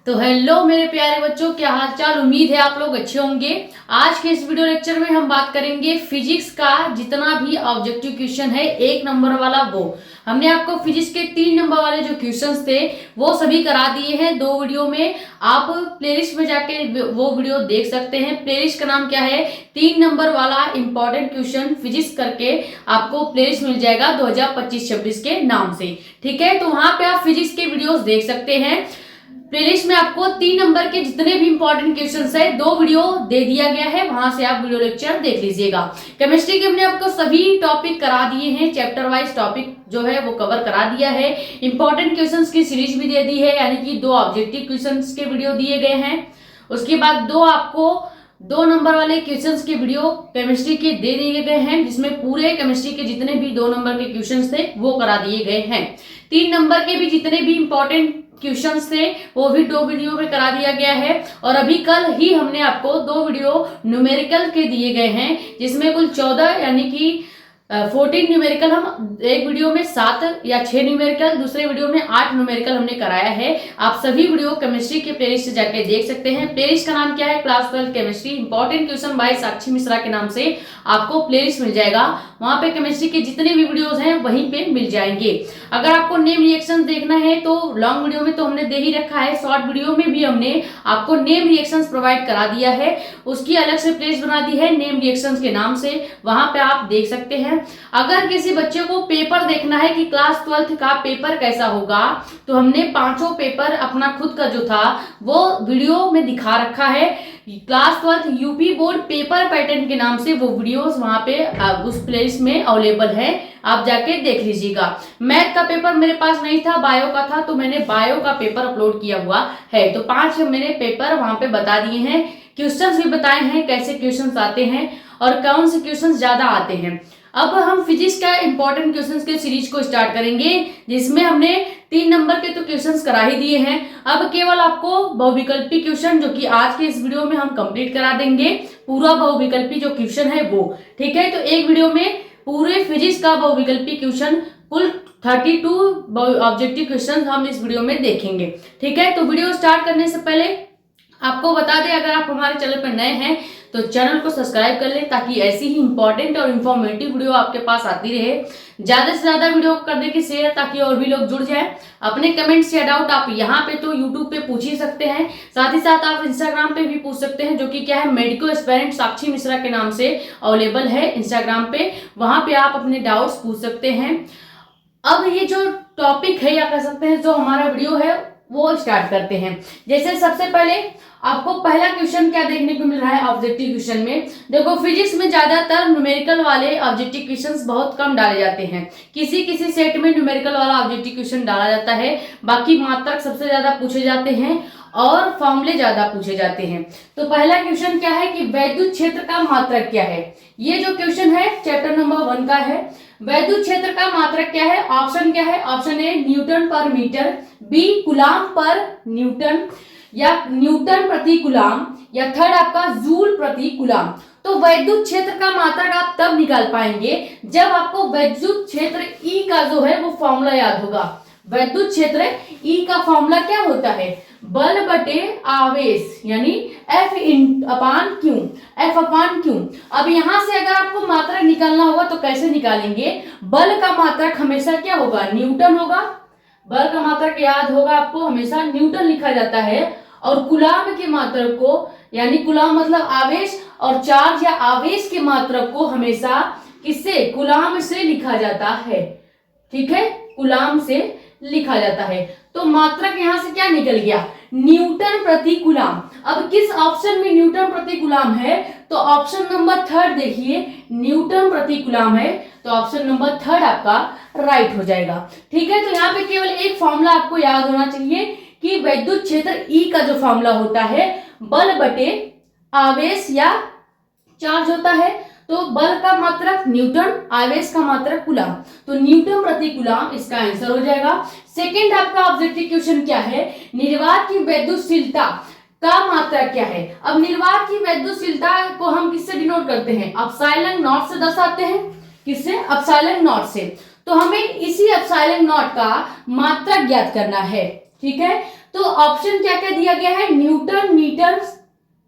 तो हेलो मेरे प्यारे बच्चों, क्या हाल चाल। उम्मीद है आप लोग अच्छे होंगे। आज के इस वीडियो लेक्चर में हम बात करेंगे फिजिक्स का जितना भी ऑब्जेक्टिव क्वेश्चन है 1 नंबर वाला। वो हमने आपको फिजिक्स के 3 नंबर वाले जो क्वेश्चंस थे वो सभी करा दिए हैं 2 वीडियो में। आप प्लेलिस्ट में जाके वो वीडियो देख सकते हैं। प्लेलिस्ट का नाम क्या है, 3 नंबर वाला इंपॉर्टेंट क्वेश्चन फिजिक्स करके आपको प्लेलिस्ट मिल जाएगा 2025-26 के नाम से। ठीक है, तो वहां पे आप फिजिक्स के वीडियोस देख सकते हैं। प्लेलिस्ट में आपको 3 नंबर के जितने भी इंपॉर्टेंट क्वेश्चंस है 2 वीडियो दे दिया गया है, वहां से आप वीडियो लेक्चर देख लीजिएगा। केमिस्ट्री के हमने आपको सभी टॉपिक करा दिए हैं, चैप्टर वाइज टॉपिक जो है वो कवर करा दिया है। इंपॉर्टेंट क्वेश्चंस की सीरीज भी दे दी है, यानी कि 2 ऑब्जेक्टिव क्वेश्चंस के वीडियो दिए गए हैं। उसके बाद 2 आपको 2 नंबर वाले क्वेश्चंस के वीडियो केमिस्ट्री के दे दिए गए हैं, जिसमें पूरे केमिस्ट्री के जितने भी 2 नंबर के क्वेश्चंस थे वो करा दिए गए हैं। 3 नंबर के भी जितने भी इंपॉर्टेंट क्वेश्चंस थे वो भी 2 वीडियो में करा दिया गया है। और अभी कल ही हमने आपको 2 वीडियो न्यूमेरिकल के दिए गए हैं, जिसमें कुल 14 यानी कि 14 न्यूमेरिकल हम एक वीडियो में 7 या 6 न्यूमेरिकल, दूसरे वीडियो में 8 न्यूमेरिकल हमने कराया है। आप सभी वीडियो केमिस्ट्री के प्लेलिस्ट से जाके देख सकते हैं। प्लेलिस्ट का नाम क्या है, class 12 chemistry important question by Sakshi Mishra के नाम से आपको प्लेलिस्ट मिल जाएगा। वहां पे केमिस्ट्री के जितने भी वीडियोस हैं वहीं पे मिल जाएंगे। अगर आपको नेम रिएक्शन देखना है तो लॉन्ग वीडियो में तो हमने दे ही रखा है, शॉर्ट वीडियो में भी हमने आपको नेम रिएक्शंस प्रोवाइड करा दिया है। उसकी अलग से प्लेलिस्ट बना दी है नेम रिएक्शंस के नाम से, वहां पे आप देख सकते हैं। अगर किसी बच्चे को पेपर देखना है कि क्लास 12 का पेपर कैसा होगा, तो हमने 5 पेपर अपना खुद का जो था वो वीडियो में दिखा रखा है। Class 12 UP board paper pattern के नाम से वो वीडियोस वहां पे उस प्लेलिस्ट में अवेलेबल है, आप जाके देख लीजिएगा। मैथ का पेपर मेरे पास नहीं था, बायो का था, तो मैंने बायो का पेपर अपलोड किया हुआ है। तो 5 मेरे पेपर वहां पे बता दिए हैं, क्वेश्चंस भी बताए हैं कैसे क्वेश्चंस आते हैं और कौन से क्वेश्चंस ज्यादा आते हैं। अब हम फिजिक्स का इंपॉर्टेंट क्वेश्चंस के सीरीज को स्टार्ट करेंगे, जिसमें हमने 3 नंबर के तो क्वेश्चंस करा ही दिए हैं। अब केवल आपको बहुविकल्पी क्वेश्चन, जो कि आज के इस वीडियो में हम कंप्लीट करा देंगे, पूरा बहुविकल्पी जो क्वेश्चन है वो। ठीक है, तो एक वीडियो में पूरे फिजिक्स का बहुविकल्पी क्वेश्चन कुल 32 ऑब्जेक्टिव क्वेश्चन हम इस वीडियो में देखेंगे। ठीक है, तो वीडियो स्टार्ट करने से पहले आपको बता दें, अगर आप हमारे चैनल पर नए हैं तो चैनल को सब्सक्राइब कर लें, ताकि ऐसी ही इंपॉर्टेंट और इन्फॉर्मेटिव वीडियो आपके पास आती रहे। ज्यादा से ज्यादा वीडियो कर दें कि शेयर, ताकि और भी लोग जुड़ जाएं। अपने कमेंट्स या डाउट आप यहाँ पे तो यूट्यूब पे पूछ ही सकते हैं, साथ ही साथ आप इंस्टाग्राम पे भी पूछ सकते हैं, जो कि क्या है, मेडिको एस्पिरेंट साक्षी मिश्रा के नाम से अवेलेबल है इंस्टाग्राम पे। वहां पे आप अपने डाउट्स पूछ सकते हैं। अब ये जो टॉपिक है, या कह सकते हैं जो हमारा वीडियो है, वो स्टार्ट करते हैं। जैसे सबसे पहले आपको पहला क्वेश्चन क्या देखने को मिल रहा है ऑब्जेक्टिव क्वेश्चन में। देखो, फिजिक्स में ज्यादातर न्यूमेरिकल वाले ऑब्जेक्टिव क्वेश्चंस बहुत कम डाले जाते हैं। किसी किसी सेट में न्यूमेरिकल वाला ऑब्जेक्टिव क्वेश्चन डाला जाता है, बाकी मात्रक सबसे ज्यादा पूछे जाते हैं और फॉर्मूले ज्यादा पूछे जाते हैं। तो पहला क्वेश्चन क्या है कि वैद्युत क्षेत्र का मात्रक क्या है। ये जो क्वेश्चन है चैप्टर नंबर 1 का है। वैद्युत क्षेत्र का मात्रक क्या है, ऑप्शन क्या है, ऑप्शन ए न्यूटन पर मीटर, बी कूलाम पर न्यूटन, या न्यूटन प्रति कूलाम, या थर्ड आपका जूल प्रति कूलाम। तो वैद्युत क्षेत्र का मात्रक आप तब निकाल पाएंगे जब आपको वैद्युत क्षेत्र ई का जो है वो फॉर्मूला याद होगा। वैद्युत क्षेत्र ई का फॉर्मूला क्या होता है, बल बटे आवेश, यानी F अपान क्यू। अब यहां से अगर आपको मात्रक निकालना होगा तो कैसे निकालेंगे, बल का मात्रक हमेशा क्या होगा, न्यूटन होगा। बल का मात्रक याद होगा आपको, हमेशा न्यूटन लिखा जाता है। और कूलाम के मात्रक को, यानी कूलाम मतलब आवेश, और चार्ज या आवेश के मात्रक को हमेशा किससे, कूलाम से लिखा जाता है। ठीक है, कूलाम से लिखा जाता है। तो मात्रक यहां से क्या निकल गया, न्यूटन प्रति कूलाम। अब किस ऑप्शन में न्यूटन प्रति कूलाम है, तो ऑप्शन नंबर 3 देखिए, न्यूटन प्रति कूलाम है, तो ऑप्शन नंबर 3 आपका राइट हो जाएगा। ठीक है, तो यहाँ पे केवल एक फॉर्मूला आपको याद होना चाहिए कि वैद्युत क्षेत्र ई का जो फॉर्मूला होता है बल बटे आवेश या चार्ज होता है। तो बल का मात्रक न्यूटन, आवेश का मात्रक कूलाम, तो न्यूटन प्रति कूलाम इसका आंसर हो जाएगा। सेकंड आपका ऑब्जेक्टिव क्वेश्चन क्या है, निर्वात की वैद्युतशीलता का मात्रक क्या है। अब निर्वात की वैद्युतशीलता को हम किससे डिनोट करते हैं, एप्सिलॉन नॉट से दर्शाते हैं। किससे, एप्सिलॉन नॉट से। तो हमें इसी एप्सिलॉन नॉट का मात्रक ज्ञात करना है। ठीक है, तो ऑप्शन क्या क्या दिया गया है, न्यूटन मीटर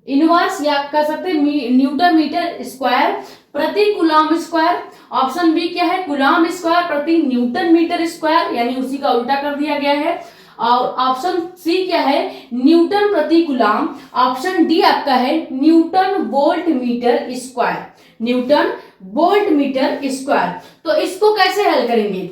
इनवर्स या कह सकते हैं न्यूटन मीटर स्क्वायर प्रति कूलम स्क्वायर। ऑप्शन बी क्या है, कूलम स्क्वायर प्रति न्यूटन मीटर स्क्वायर, यानी उसी का उल्टा कर दिया गया है। और ऑप्शन सी क्या है, न्यूटन प्रति कूलम। ऑप्शन डी आपका है Newton volt meter square, Newton volt meter square. तो इसको कैसे हल करेंगे,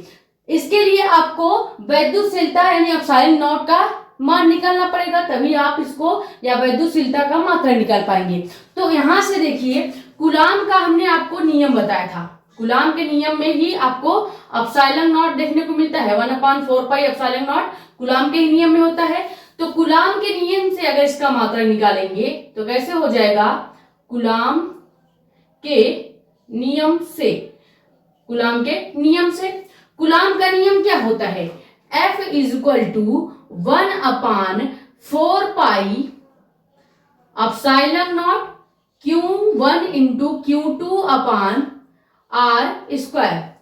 इसके लिए आपको वैद्युतशीलता यानी एप्सिलॉन नॉट का मान निकालना पड़ेगा, तभी आप इसको या वैद्युतशीलता का मात्रा निकाल पाएंगे। तो यहां से देखिए कूलम का हमने आपको नियम बताया था, कूलम के नियम में ही आपको एप्सिलॉन नॉट देखने को मिलता है, 1/4 पाई एप्सिलॉन नॉट कूलम के नियम में होता है। तो कूलम के नियम से अगर इसका मात्रा निकालेंगे तो कैसे हो जाएगा, कूलम के नियम से, कूलम के नियम से। कूलम का नियम क्या होता है, F = 1/4 pi epsilon not Q1 × Q2/R²।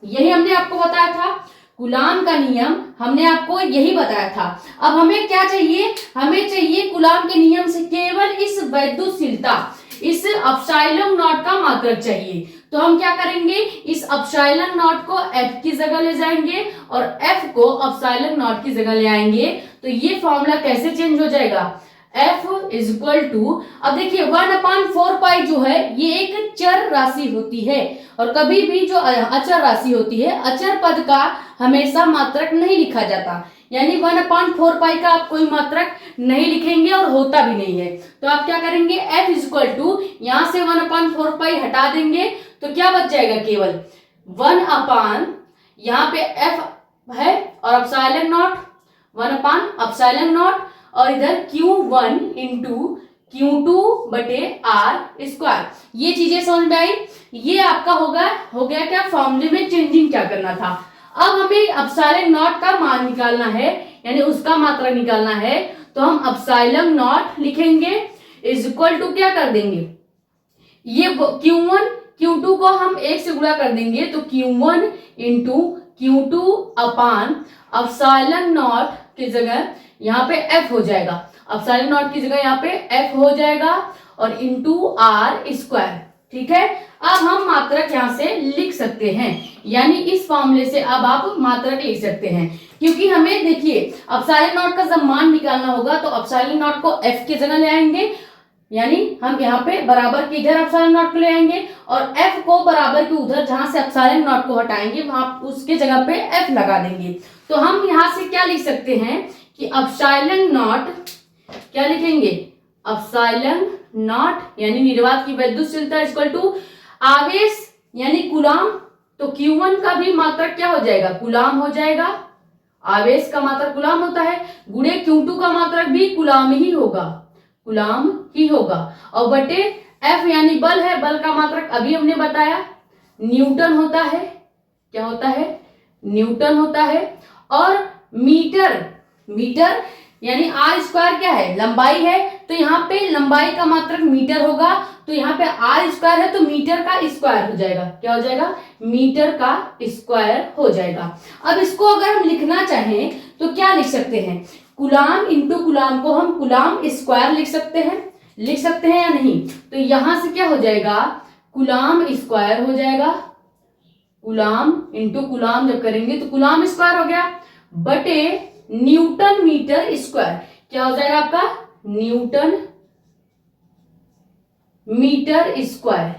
यही हमने आपको बताया था, कूलम का नियम हमने आपको यही बताया था। अब हमें क्या चाहिए, हमें चाहिए कूलम के नियम से केवल इस वैद्युतशीलता, इस एप्सिलॉन नॉट का मात्रक चाहिए। तो हम क्या करेंगे, इस एप्सिलॉन नॉट को F की जगह ले जाएंगे और F को एप्सिलॉन नॉट की जगह ले आएंगे। तो ये फॉर्मूला कैसे चेंज हो जाएगा, F = अब देखिए 1/4 पाई जो है ये एक चर राशि होती है, और कभी भी जो अचर राशि होती है, अचर पद का हमेशा मात्रक नहीं लिखा जाता, यानी 1/4 पाई का आप कोई मात्रक नहीं लिखेंगे और होता भी नहीं है। तो आप क्या करेंगे, F = यहां से 1/4 पाई हटा देंगे तो क्या बच जाएगा, केवल 1/, यहाँ पे F है और एप्सिलॉन नॉट 1/ε0 और इधर Q1 × Q2/R²। ये चीजें समझ में आई, ये आपका हो गया क्या, फॉर्मूले में चेंजिंग क्या करना था। अब हमें एप्सिलॉन नॉट का मान निकालना है, यानी उसका मात्रा निकालना है। तो हम एप्सिलॉन नॉट लिखेंगे = क्या कर देंगे, ये Q1 Q2 को हम 1 से गुणा कर देंगे, तो Q1 × Q2/ε0 की जगह यहाँ पे F हो जाएगा, एप्सिलॉन नॉट की जगह यहाँ पे F हो जाएगा और × R²। ठीक है, अब हम मात्रक यहाँ से लिख सकते हैं, यानी इस फॉर्मूले से अब आप मात्रक लिख सकते हैं, क्योंकि हमें देखिए एप्सिलॉन नॉट का जब मान निकालना होगा तो एप्सिलॉन नॉट को F की जगह ले आएंगे, यानी हम यहाँ पे बराबर के इधर एप्सिलॉन नॉट को ले आएंगे और F को बराबर के उधर जहां से एप्सिलॉन नॉट को हटाएंगे वहां उसके जगह पे F लगा देंगे। तो हम यहाँ से क्या लिख सकते हैं कि एप्सिलॉन नॉट क्या लिखेंगे, एप्सिलॉन नॉट यानी निर्वात की वैद्युतशीलता = आवेश यानी कूलम। तो Q1 का भी मात्रक क्या हो जाएगा, कूलम हो जाएगा, आवेश का मात्रक कूलम होता है, गुणे Q2 का मात्रक भी कूलम ही होगा, कूलम ही होगा, और बटे F यानी बल है, बल का मात्रक अभी हमने बताया न्यूटन होता है, क्या होता है, न्यूटन होता है। और मीटर यानी R² क्या है, लंबाई है, तो यहाँ पे लंबाई का मात्रक मीटर होगा, तो यहाँ पे R² है तो मीटर का स्क्वायर हो जाएगा, क्या हो जाएगा, मीटर का स्क्वायर हो जाएगा। अब इसको अगर हम लिखना चाहें तो क्या लिख सकते हैं, कूलम × कूलम को हम कूलम स्क्वायर लिख सकते हैं या नहीं। तो यहां से क्या हो जाएगा, कूलम स्क्वायर हो जाएगा, कूलम × कूलम जब करेंगे तो कूलम स्क्वायर हो गया, बटे न्यूटन मीटर स्क्वायर, क्या हो जाएगा आपका, newton metre square,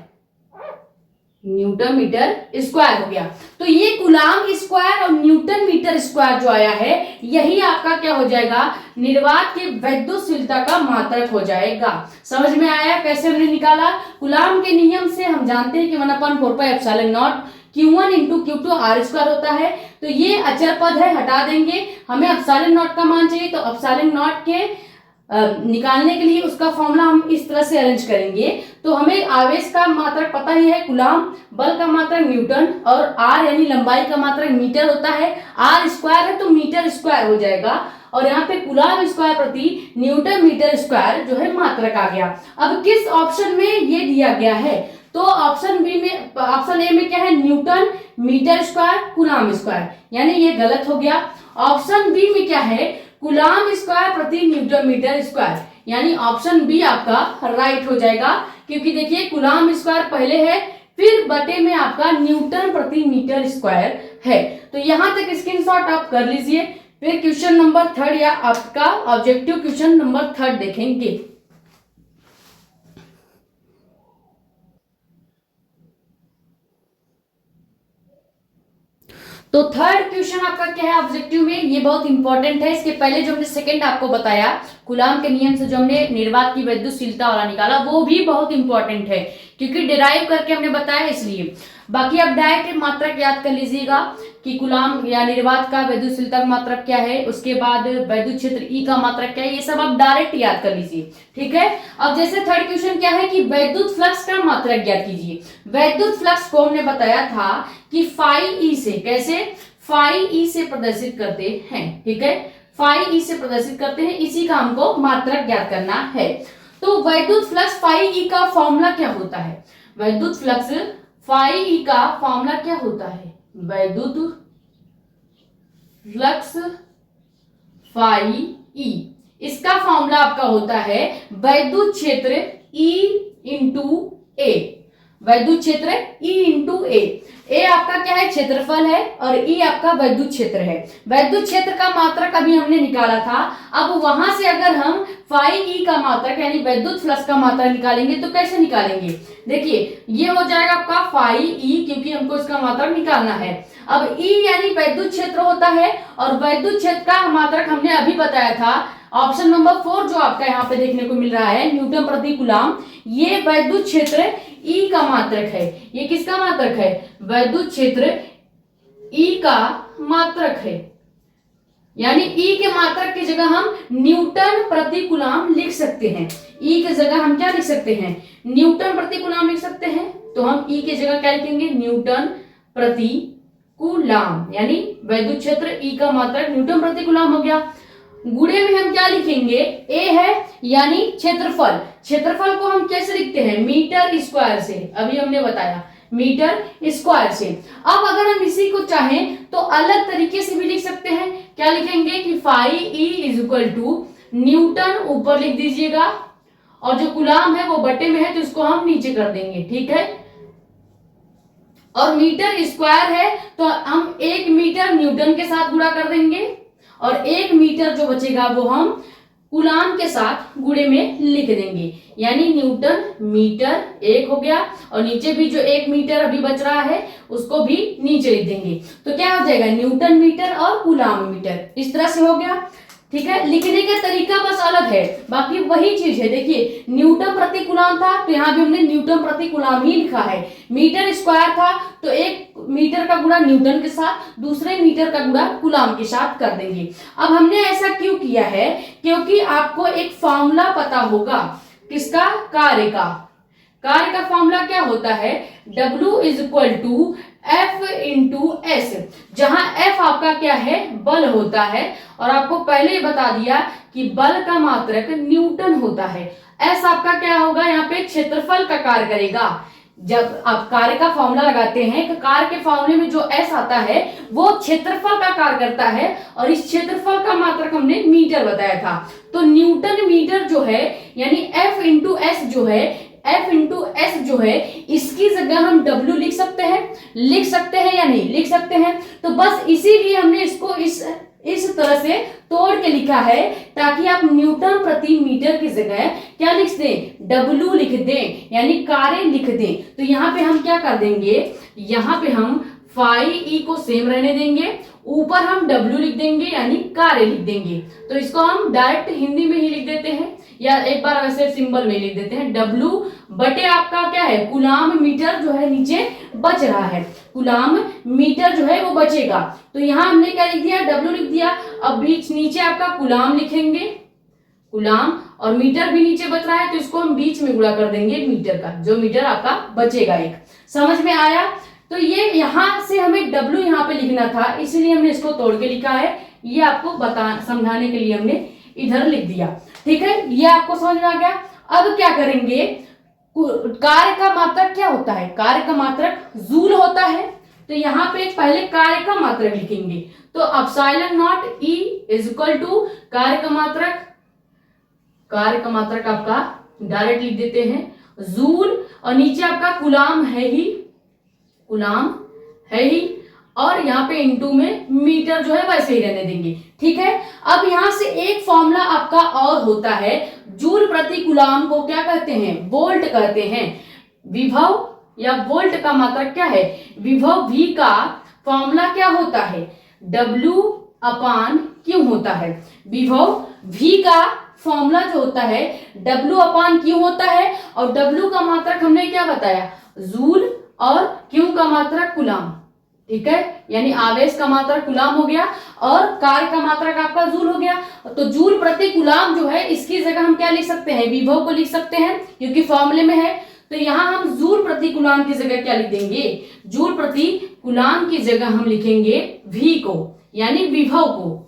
newton metre square हो गया। तो ये कूलम स्क्वायर और न्यूटन मीटर स्क्वायर जो आया है, यही आपका क्या हो जाएगा, निर्वात की वैद्युतशीलता का मात्रक हो जाएगा। समझ में आया कैसे हमने निकाला, कूलम के नियम से हम जानते हैं कि 1/4 पाई एप्सिलॉन Q1 × Q2/R² होता है। तो ये अचर पद है, हटा देंगे, हमें एप्सिलॉन नॉट का मान चाहिए, तो एप्सिलॉन नॉट के निकालने के लिए उसका फॉर्मूला हम इस तरह से अरेंज करेंगे। तो हमें आवेश का मात्रक पता ही है कूलम, बल का मात्रक न्यूटन, और R यानी लंबाई का मात्रक मीटर होता है, R² है तो मीटर स्क्वायर हो जाएगा, और यहाँ पे कूलम स्क्वायर प्रति न्यूटन मीटर स्क्वायर जो है मात्रक आ गया। अब किस ऑप्शन में ये दिया गया है, तो ऑप्शन ए में क्या है, newton metre square coulomb square, यानी ये गलत हो गया। ऑप्शन बी में क्या है, कूलाम स्क्वायर प्रति न्यूटन मीटर स्क्वायर, यानी ऑप्शन बी आपका राइट हो जाएगा, क्योंकि देखिए कूलाम स्क्वायर पहले है, फिर बटे में आपका न्यूटन प्रति मीटर स्क्वायर है। तो यहां तक स्क्रीनशॉट आप कर लीजिए। फिर क्वेश्चन नंबर 3 या आपका ऑब्जेक्टिव क्वेश्चन नंबर 3 देखेंगे। तो थर्ड क्वेश्चन आपका क्या है ऑब्जेक्टिव में, ये बहुत इंपॉर्टेंट है। इसके पहले जो हमने सेकंड आपको बताया कूलाम के नियम से जो हमने निर्वात की वैद्युतशीलता वाला निकाला, वो भी बहुत इंपॉर्टेंट है, क्योंकि डिराइव करके हमने बताया इसलिए। बाकी आप डायरेक्ट मात्रक याद कर लीजिएगा कि कूलाम या निर्वात का वैद्युतशीलता का मात्रक क्या है, उसके बाद वैद्युत क्षेत्र ई का मात्रक क्या है, ये सब आप डायरेक्ट याद कर लीजिए। ठीक है। अब जैसे थर्ड क्वेश्चन क्या है कि वैद्युत फ्लक्स का मात्रक ज्ञात कीजिए। वैद्युत फ्लक्स को हमने बताया था कि फाई ई से, कैसे, फाई ई से प्रदर्शित करते हैं। ठीक है, फाई ई से प्रदर्शित करते हैं, इसी का हमको मात्रक ज्ञात करना है। तो वैद्युत फ्लक्स फाई ई का फॉर्मूला क्या होता है? वैद्युत फ्लक्स फाई ई का फॉर्मूला क्या होता है? वैद्युत फ्लक्स फाई ई, इसका फॉर्मूला आपका होता है वैद्युत क्षेत्र E इंटू ए। वैद्युत क्षेत्र E इंटू ए आपका क्या है? क्षेत्रफल है, और E आपका वैद्युत क्षेत्र है। वैद्युत क्षेत्र का मात्रक अभी हमने निकाला था। अब वहां से अगर हम फाई ई का मात्रक यानी वैद्युत फ्लक्स का मात्रक निकालेंगे तो कैसे निकालेंगे? देखिए ये हो जाएगा आपका फाई ई, क्योंकि हमको इसका मात्रक निकालना है। अब E यानी वैद्युत क्षेत्र होता है, और वैद्युत क्षेत्र का मात्रक हमने अभी बताया था ऑप्शन नंबर 4 जो आपका यहाँ पे देखने को मिल रहा है, न्यूटन प्रति कूलाम। ये वैद्युत क्षेत्र E का मात्रक है। ये किसका मात्रक है? वैद्युत क्षेत्र E का मात्रक है, यानी E के मात्रक की जगह हम न्यूटन प्रति कूलाम लिख सकते हैं। E की जगह हम क्या लिख सकते हैं? न्यूटन प्रति कूलाम लिख सकते हैं। तो हम E की जगह क्या लिखेंगे? न्यूटन प्रति कूलाम, यानी वैद्युत क्षेत्र E का मात्रक न्यूटन प्रति कूलाम हो गया। गुणे में हम क्या लिखेंगे? A है, यानी क्षेत्रफल। क्षेत्रफल को हम कैसे लिखते हैं? मीटर स्क्वायर से, अभी हमने बताया मीटर स्क्वायर से। अब अगर हम इसी को चाहें तो अलग तरीके से भी लिख सकते हैं। क्या लिखेंगे कि phi E is equal to newton ऊपर लिख दीजिएगा, और जो कूलाम है वो बटे में है तो इसको हम नीचे कर देंगे। ठीक है, और मीटर स्क्वायर है तो हम 1 मीटर न्यूटन के साथ गुणा कर देंगे, और 1 मीटर जो बचेगा वो हम कूलाम के साथ गुणे में लिख देंगे, यानी न्यूटन मीटर 1 हो गया, और नीचे भी जो 1 मीटर अभी बच रहा है उसको भी नीचे लिख देंगे। तो क्या हो जाएगा? न्यूटन मीटर और कूलाम मीटर, इस तरह से हो गया। ठीक है, लिखने का तरीका बस अलग है, बाकी वही चीज है। देखिए न्यूटन प्रति कूलाम था तो यहाँ भी हमने न्यूटन प्रति कूलाम ही लिखा है। मीटर स्क्वायर था तो 1 मीटर का गुणा न्यूटन के साथ, दूसरे मीटर का गुणा कूलाम के साथ कर देंगे। अब हमने ऐसा क्यों किया है? क्योंकि आपको एक फॉर्मूला पता होगा, किसका? कार्य का। कार्य का फॉर्मूला क्या होता है? W is equal to F into S, जहां F आपका क्या है? बल होता है, और आपको पहले ही बता दिया कि बल का मात्रक न्यूटन होता है। S आपका क्या होगा? यहाँ पे क्षेत्रफल का कार्य करेगा। जब आप कार्य का फॉर्मूला लगाते हैं तो कार्य के फॉर्मूले में जो S आता है वो क्षेत्रफल का कार्य करता है, और इस क्षेत्रफल का मात्रक हमने मीटर बताया था। तो न्यूटन मीटर जो है, यानी F इंटू एस जो है, F इंटू एस जो है, इसकी जगह हम W लिख सकते हैं या नहीं लिख सकते हैं। तो बस इसीलिए हमने इसको इस तरह से तोड़ के लिखा है, ताकि आप न्यूटन प्रति मीटर की जगह क्या लिख दें? W लिख दें, यानी कार्य लिख दें। तो यहाँ पे हम क्या कर देंगे? यहाँ पे हम फाई ई को सेम रहने देंगे, ऊपर हम W लिख देंगे, यानी कार्य लिख देंगे। तो इसको हम डायरेक्ट हिंदी में ही लिख देते हैं, या एक बार वैसे सिंबल में लिख देते हैं। W बटे आपका क्या है? कूलाम मीटर जो है नीचे बच रहा है, कूलाम मीटर जो है वो बचेगा। तो यहाँ हमने क्या लिख दिया? W लिख दिया। अब बीच नीचे आपका कूलाम लिखेंगे, कूलाम, और मीटर भी नीचे बच रहा है तो इसको हम बीच में गुणा कर देंगे मीटर का, जो मीटर आपका बचेगा एक। समझ में आया? तो ये यहां से हमें W यहाँ पे लिखना था, इसलिए हमने इसको तोड़ के लिखा है। ये आपको समझाने के लिए हमने इधर लिख दिया। ठीक है, ये आपको समझ में आ गया। अब क्या करेंगे? कार्य का मात्रक क्या होता है? कार्य का मात्रक जूल होता है। तो यहाँ पे पहले कार्य का मात्रक लिखेंगे, तो epsilon naught E is equal to कार्य का मात्रक आपका डायरेक्ट लिख देते हैं जूल, और नीचे आपका कूलाम है ही, और यहाँ पे इनटू में मीटर जो है वैसे ही रहने देंगे। ठीक है, अब यहाँ से एक फॉर्मूला आपका और होता है, जूल प्रति कूलाम को क्या कहते हैं, वोल्ट कहते हैं। विभव या वोल्ट का मात्रक क्या है, विभव V का फॉर्मूला क्या होता है, W अपान Q होता है। विभव V का फॉर्मूला जो होता है W अपान Q होता है, और W का मात्रक हमने क्या बताया, जूल, और Q का मात्रक कूलाम। ठीक है, यानी आवेश का मात्रक कूलाम हो गया और कार्य का मात्रक आपका जूल हो गया। तो जूल प्रति कूलाम जो है इसकी जगह हम क्या लिख सकते हैं, विभव को लिख सकते हैं, क्योंकि फॉर्मूले में है। तो यहाँ हम जूल प्रति कूलाम की जगह क्या लिख देंगे, जूल प्रति कूलाम की जगह हम लिखेंगे V को, यानी विभव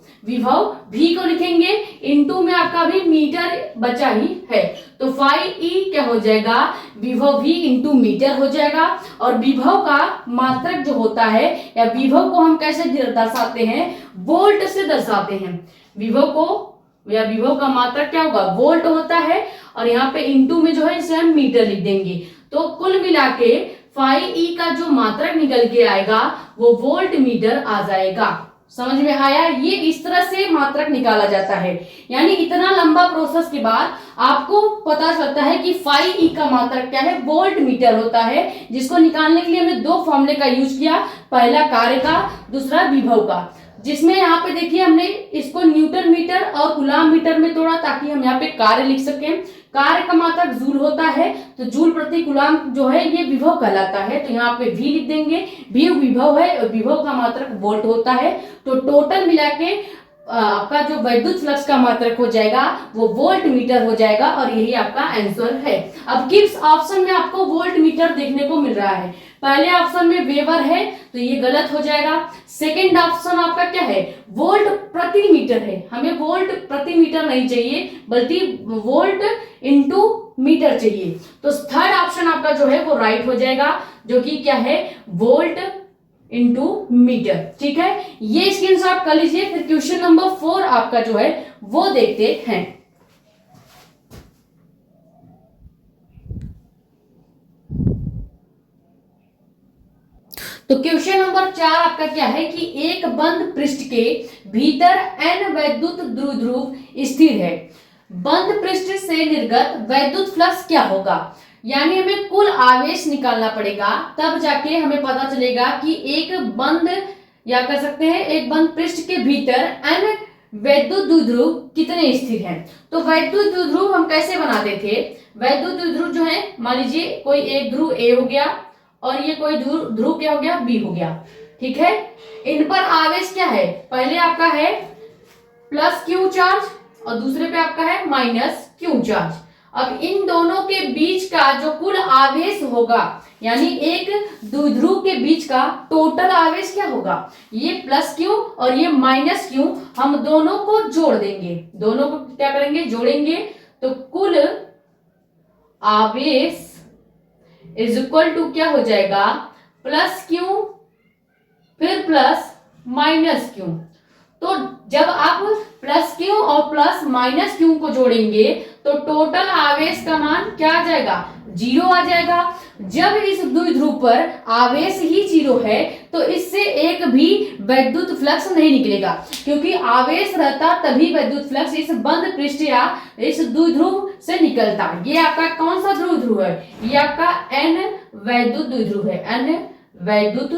V को लिखेंगे, इनटू में आपका भी मीटर बचा ही है, तो फाई ई क्या हो जाएगा, विभव V इंटू मीटर हो जाएगा। और विभव का मात्रक जो होता है, या विभव को हम कैसे दर्शाते हैं, वोल्ट से दर्शाते हैं। विभव को या विभव का मात्रक क्या होगा, वोल्ट होता है, और यहाँ पे इनटू में जो है इसे हम मीटर लिख देंगे। तो कुल मिला के फाई ई का जो मात्रक निकल के आएगा वो वोल्ट मीटर आ जाएगा। समझ में आया, ये इस तरह से मात्रक निकाला जाता है। यानी इतना लंबा प्रोसेस के बाद आपको पता चलता है कि फाई ई का मात्रक क्या है, वोल्ट मीटर होता है, जिसको निकालने के लिए हमने दो फॉर्मूले का यूज किया, पहला कार्य का, दूसरा विभव का, जिसमें यहाँ पे देखिए हमने इसको न्यूटन मीटर और कूलाम मीटर में तोड़ा ताकि हम यहाँ पे कार्य लिख सकें। कार्य का मात्रक जूल होता है, तो जूल प्रति कूलाम जो है ये विभव कहलाता है, तो यहाँ पे V लिख देंगे, V विभव है और विभव का मात्रक वोल्ट होता है। तो टोटल मिला के आपका जो विद्युत फ्लक्स का मात्रक हो जाएगा वो वोल्ट मीटर हो जाएगा, और यही आपका आंसर है। अब किस ऑप्शन में आपको वोल्ट मीटर देखने को मिल रहा है, पहले ऑप्शन में वेबर है तो ये गलत हो जाएगा। सेकंड ऑप्शन आपका क्या है, वोल्ट प्रति मीटर है, हमें वोल्ट प्रति मीटर नहीं चाहिए बल्कि वोल्ट इनटू मीटर चाहिए। तो थर्ड ऑप्शन आपका जो है वो राइट हो जाएगा, जो कि क्या है, वोल्ट इनटू मीटर। ठीक है, ये स्क्रीनशॉट कर लीजिए। फिर क्वेश्चन नंबर 4 आपका जो है वो देखते हैं। तो क्वेश्चन नंबर 4 आपका क्या है कि एक बंद पृष्ठ के भीतर n वैद्युत द्विध्रुव स्थिर है, बंद पृष्ठ से निर्गत वैद्युत फ्लक्स क्या होगा। यानी हमें कुल आवेश निकालना पड़ेगा, तब जाके हमें पता चलेगा कि एक बंद, या कह सकते हैं एक बंद पृष्ठ के भीतर n वैद्युत द्विध्रुव कितने स्थिर हैं। तो वैद्युत द्विध्रुव हम कैसे बनाते थे, वैद्युत द्विध्रुव जो है, मान लीजिए कोई एक ध्रुव A हो गया और ये कोई ध्रुव क्या हो गया, B हो गया। ठीक है, इन पर आवेश क्या है, पहले आपका है प्लस Q चार्ज और दूसरे पे आपका है माइनस Q चार्ज। अब इन दोनों के बीच का जो कुल आवेश होगा, यानी एक द्विध्रुव के बीच का टोटल आवेश क्या होगा, ये प्लस Q और ये माइनस Q, हम दोनों को जोड़ देंगे, दोनों को क्या करेंगे, जोड़ेंगे। तो कुल आवेश इज इक्वल टू क्या हो जाएगा, प्लस Q फिर प्लस माइनस Q। तो जब आप प्लस Q और प्लस माइनस Q को जोड़ेंगे तो टोटल आवेश का मान क्या आ जाएगा, 0 आ जाएगा। जब इस द्विध्रुव पर आवेश ही 0 है तो इससे एक भी वैद्युत फ्लक्स नहीं निकलेगा, क्योंकि आवेश रहता तभी वैद्युत फ्लक्स इस बंद पृष्ठ या इस द्विध्रुव से निकलता। ये आपका कौन सा द्विध्रुव है, ये आपका n वैद्युत द्विध्रुव है, n वैद्युत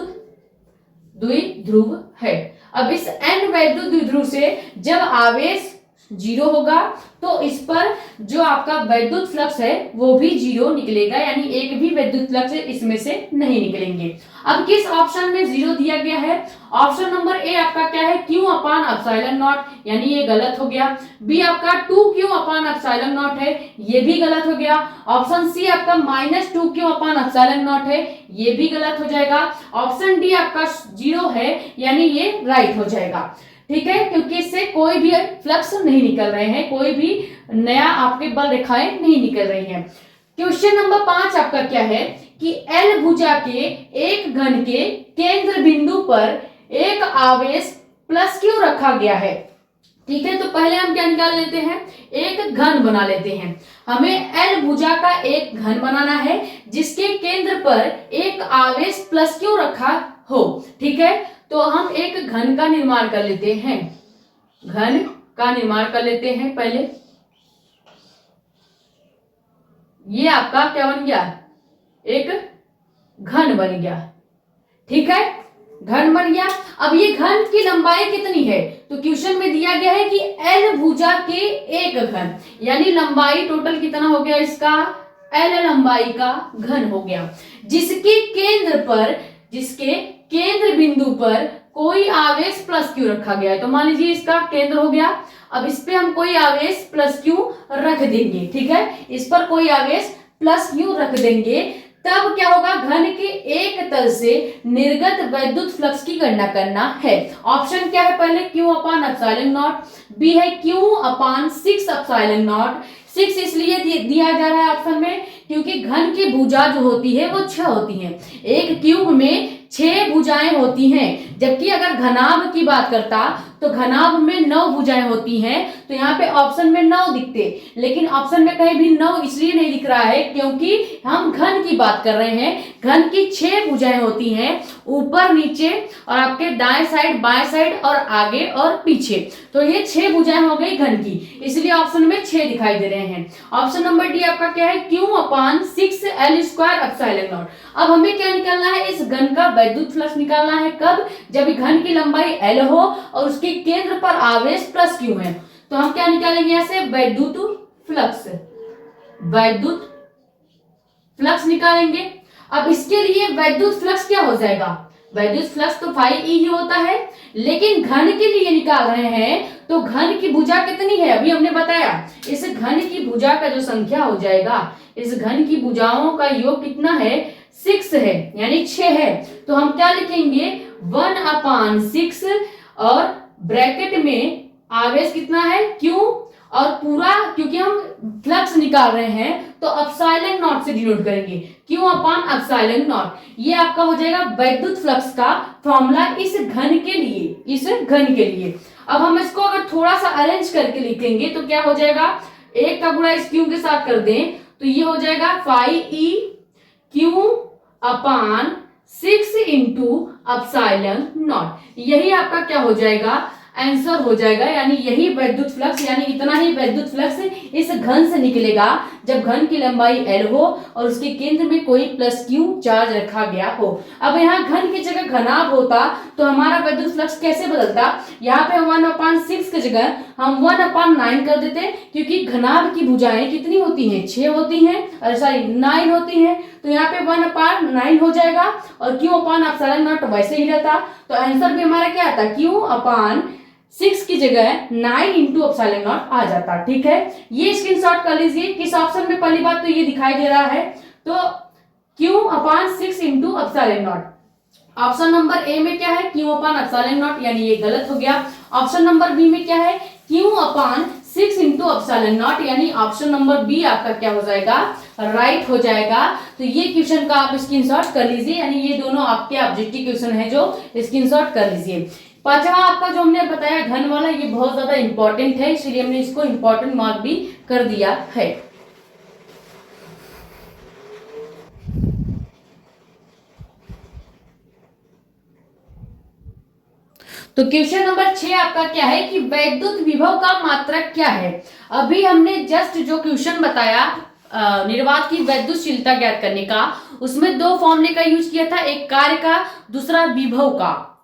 द्विध्रुव है। अब इस n वैद्युत द्विध्रुव से जब आवेश 0 होगा तो इस पर जो आपका वैद्युत फ्लक्स है वो भी 0 निकलेगा, यानी एक भी वैद्युत फ्लक्स इसमें से नहीं निकलेंगे। अब किस ऑप्शन में 0 दिया गया है, ऑप्शन नंबर ए आपका क्या है, Q अपान एप्सिलॉन नॉट, यानी ये गलत हो गया। बी आपका 2Q अपान एप्सिलॉन नॉट है, ये भी गलत हो गया। ऑप्शन सी आपका minus 2Q upon epsilon not है, ये भी गलत हो जाएगा। ऑप्शन डी आपका 0 है, यानी ये राइट हो जाएगा। ठीक है, क्योंकि इससे कोई भी फ्लक्स नहीं निकल रहे हैं, कोई भी नया आपके बल रेखाएं नहीं निकल रही हैं। क्वेश्चन नंबर 5 आपका क्या है कि L भुजा के एक घन के केंद्र बिंदु पर एक आवेश प्लस क्यू रखा गया है। ठीक है, तो पहले हम क्या निकाल लेते हैं, एक घन बना लेते हैं। हमें L भुजा का एक घन बनाना है जिसके केंद्र पर एक आवेश प्लस क्यू रखा हो। ठीक है, तो हम एक घन का निर्माण कर लेते हैं, घन का निर्माण कर लेते हैं। पहले ये आपका क्या बन गया, एक घन बन गया। ठीक है, घन बन गया। अब ये घन की लंबाई कितनी है, तो क्वेश्चन में दिया गया है कि L भुजा के एक घन, यानी लंबाई टोटल कितना हो गया इसका, L लंबाई का घन हो गया, जिसके केंद्र बिंदु पर कोई आवेश प्लस क्यू रखा गया है। तो मान लीजिए इसका केंद्र हो गया, अब इस पे हम कोई आवेश प्लस क्यू रख देंगे। ठीक है, इस पर कोई आवेश प्लस क्यू रख देंगे, तब क्या होगा, घन के एक तल से निर्गत वैद्युत फ्लक्स की गणना करना है। ऑप्शन क्या है, पहले Q upon epsilon naught, B है Q अपान 6 एप्सिलॉन नॉट। 6 इसलिए दिया जा रहा है ऑप्शन में क्योंकि घन की भुजा जो होती है वो 6 होती है, एक क्यूब में 6 भुजाएं होती हैं, जबकि अगर घनाभ की बात करता तो घनाभ में 9 भुजाएं होती हैं। तो यहाँ पे ऑप्शन में 9 दिखते, लेकिन ऑप्शन में कहीं भी 9 इसलिए नहीं दिख रहा है क्योंकि हम घन की बात कर रहे हैं। घन की 6 भुजाएं होती हैं, ऊपर नीचे और आपके दाएं साइड बाएं साइड और आगे और पीछे। तो ये 6 भुजाएं हो गई घन की, इसलिए ऑप्शन में 6 दिखाई दे रहे हैं। ऑप्शन नंबर डी आपका क्या है, Q upon 6 L square epsilon not. अब हमें क्या निकालना है, इस घन का वैद्युत फ्लक्स निकालना है। कब, जब घन की लंबाई L हो और उसके केंद्र पर आवेश प्लस क्यू है। तो हम क्या निकालेंगे, यहाँ से वैद्युत फ्लक्स निकालेंगे। अब इसके लिए वैद्युत फ्लक्स क्या हो जाएगा, वैद्युत फ्लक्स तो फाई ई ही होता है, लेकिन घन के लिए निकाल रहे हैं तो घन की भुजा कितनी है, अभी हमने बताया। इस घन की भुजा का जो संख्या हो जाएगा, इस घन की भुजाओं का योग कितना है, 6 है, यानी 6 है। तो हम क्या लिखेंगे, 1 अपान 6 और ब्रैकेट में आवेश कितना है, Q, और पूरा क्योंकि हम फ्लक्स निकाल रहे हैं तो एप्सिलॉन नॉट से डिनोट करेंगे, Q अपान एप्सिलॉन नॉट। ये आपका हो जाएगा वैद्युत फ्लक्स का फॉर्मूला इस घन के लिए। अब हम इसको अगर थोड़ा सा अरेंज करके लिखेंगे तो क्या हो जाएगा, 1 का गुणा इस Q के साथ कर दें तो ये हो जाएगा phi E Q upon 6 into epsilon naught. यही आपका क्या हो जाएगा, आंसर हो जाएगा, यानी यही वैद्युत फ्लक्स, यानी इतना ही वैद्युत फ्लक्स इस घन से निकलेगा जब घन की लंबाई L हो और उसके केंद्र में कोई प्लस Q चार्ज रखा गया हो। अब यहाँ घन की जगह घनाभ होता तो हमारा वैद्युत फ्लक्स कैसे बदलता, यहाँ पे 1/6 की जगह हम 1/9 कर देते, क्योंकि घनाभ की भुजाएं कितनी होती हैं, 6 होती हैं, और सॉरी 9 होती हैं। तो यहाँ पे 1/9 हो जाएगा और Q अपान एप्सिलॉन नॉट वैसे ही रहता। तो आंसर भी हमारा क्या आता, Q अपान 6 की जगह 9 इंटू एप्सिलॉन नॉट आ जाता। ठीक है, ये स्क्रीनशॉट कर लीजिए। किस ऑप्शन में, पहली बात तो ये दिखाई दे रहा है, तो Q upon 6 into epsilon not. Option number ए में क्या है, Q अपान एप्सिलॉन नॉट, यानी ये गलत हो गया। ऑप्शन नंबर बी में क्या है, Q upon 6 into epsilon not, यानी ऑप्शन नंबर बी आपका क्या हो जाएगा, राइट हो जाएगा। तो ये क्वेश्चन का आप स्क्रीनशॉट कर लीजिए, यानी ये दोनों आपके ऑब्जेक्टिव क्वेश्चन है जो स्क्रीनशॉट कर लीजिए। पांचवा आपका जो हमने बताया घन वाला, ये बहुत ज्यादा इंपॉर्टेंट है, इसलिए हमने इसको इंपॉर्टेंट मार्क भी कर दिया है। तो क्वेश्चन नंबर 6 आपका क्या है कि वैद्युत विभव का मात्रक क्या है। अभी हमने जस्ट जो क्वेश्चन बताया निर्वात की वैद्युतशीलता ज्ञात करने का, उसमें 2 फॉर्मूले का यूज किया था, एक कार्य का, दूसरा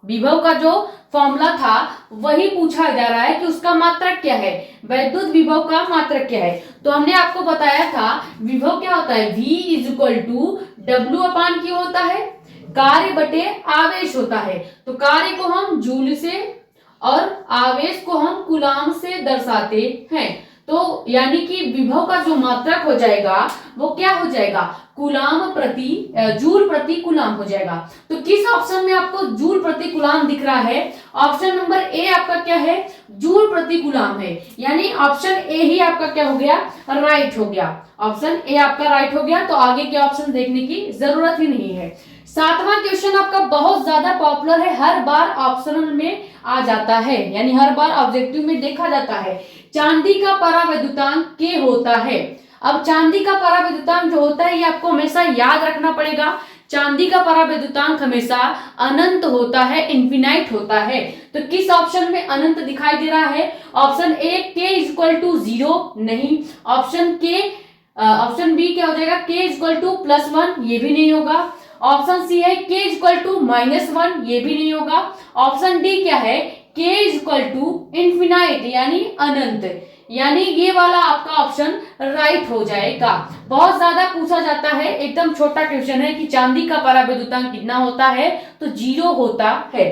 विभव का जो फॉर्मूला था वही पूछा जा रहा है कि उसका मात्रक क्या है, वैद्युत विभव का मात्रक क्या है। तो हमने आपको बताया था विभव क्या होता है, V is to W upon Q होता है, कार्य बटे आवेश होता है। तो कार्य को हम जूल से और आवेश को हम कूलाम से दर्शाते हैं। तो यानी कि विभव का जो मात्रक हो जाएगा वो क्या हो जाएगा, कूलाम प्रति जूल प्रति कूलाम हो जाएगा। तो किस ऑप्शन में आपको जूल प्रति कूलाम दिख रहा है, ऑप्शन नंबर ए आपका क्या है, जूल प्रति कूलाम है, यानी ऑप्शन ए ही आपका क्या हो गया, राइट हो गया, ऑप्शन ए आपका राइट हो गया। तो आगे के ऑप्शन देखने की जरूरत ही नहीं है। 7वां क्वेश्चन आपका बहुत ज्यादा पॉपुलर है, हर बार ऑप्शनल में आ जाता है, यानी हर बार ऑब्जेक्टिव में देखा जाता है। चांदी का परावैद्युतांक के होता है। अब चांदी का परावैद्युतांक जो होता है ये आपको हमेशा याद रखना पड़ेगा। चांदी का परावैद्युतांक हमेशा अनंत होता है, इन्फिनाइट होता है। तो किस ऑप्शन में अनंत दिखाई दे रहा है, ऑप्शन ए के इक्वल टू 0 नहीं, ऑप्शन बी क्या हो जाएगा, के इक्वल टू +1 ये भी नहीं होगा, ऑप्शन सी है के इक्वल टू -1 ये भी नहीं होगा, ऑप्शन डी क्या है, के इक्वल टू इन्फिनाइट यानी अनंत, यानी ये वाला आपका ऑप्शन राइट हो जाएगा। बहुत ज्यादा पूछा जाता है, एकदम छोटा क्वेश्चन है कि चांदी का परावैद्युतांक कितना होता है, तो 0 होता है।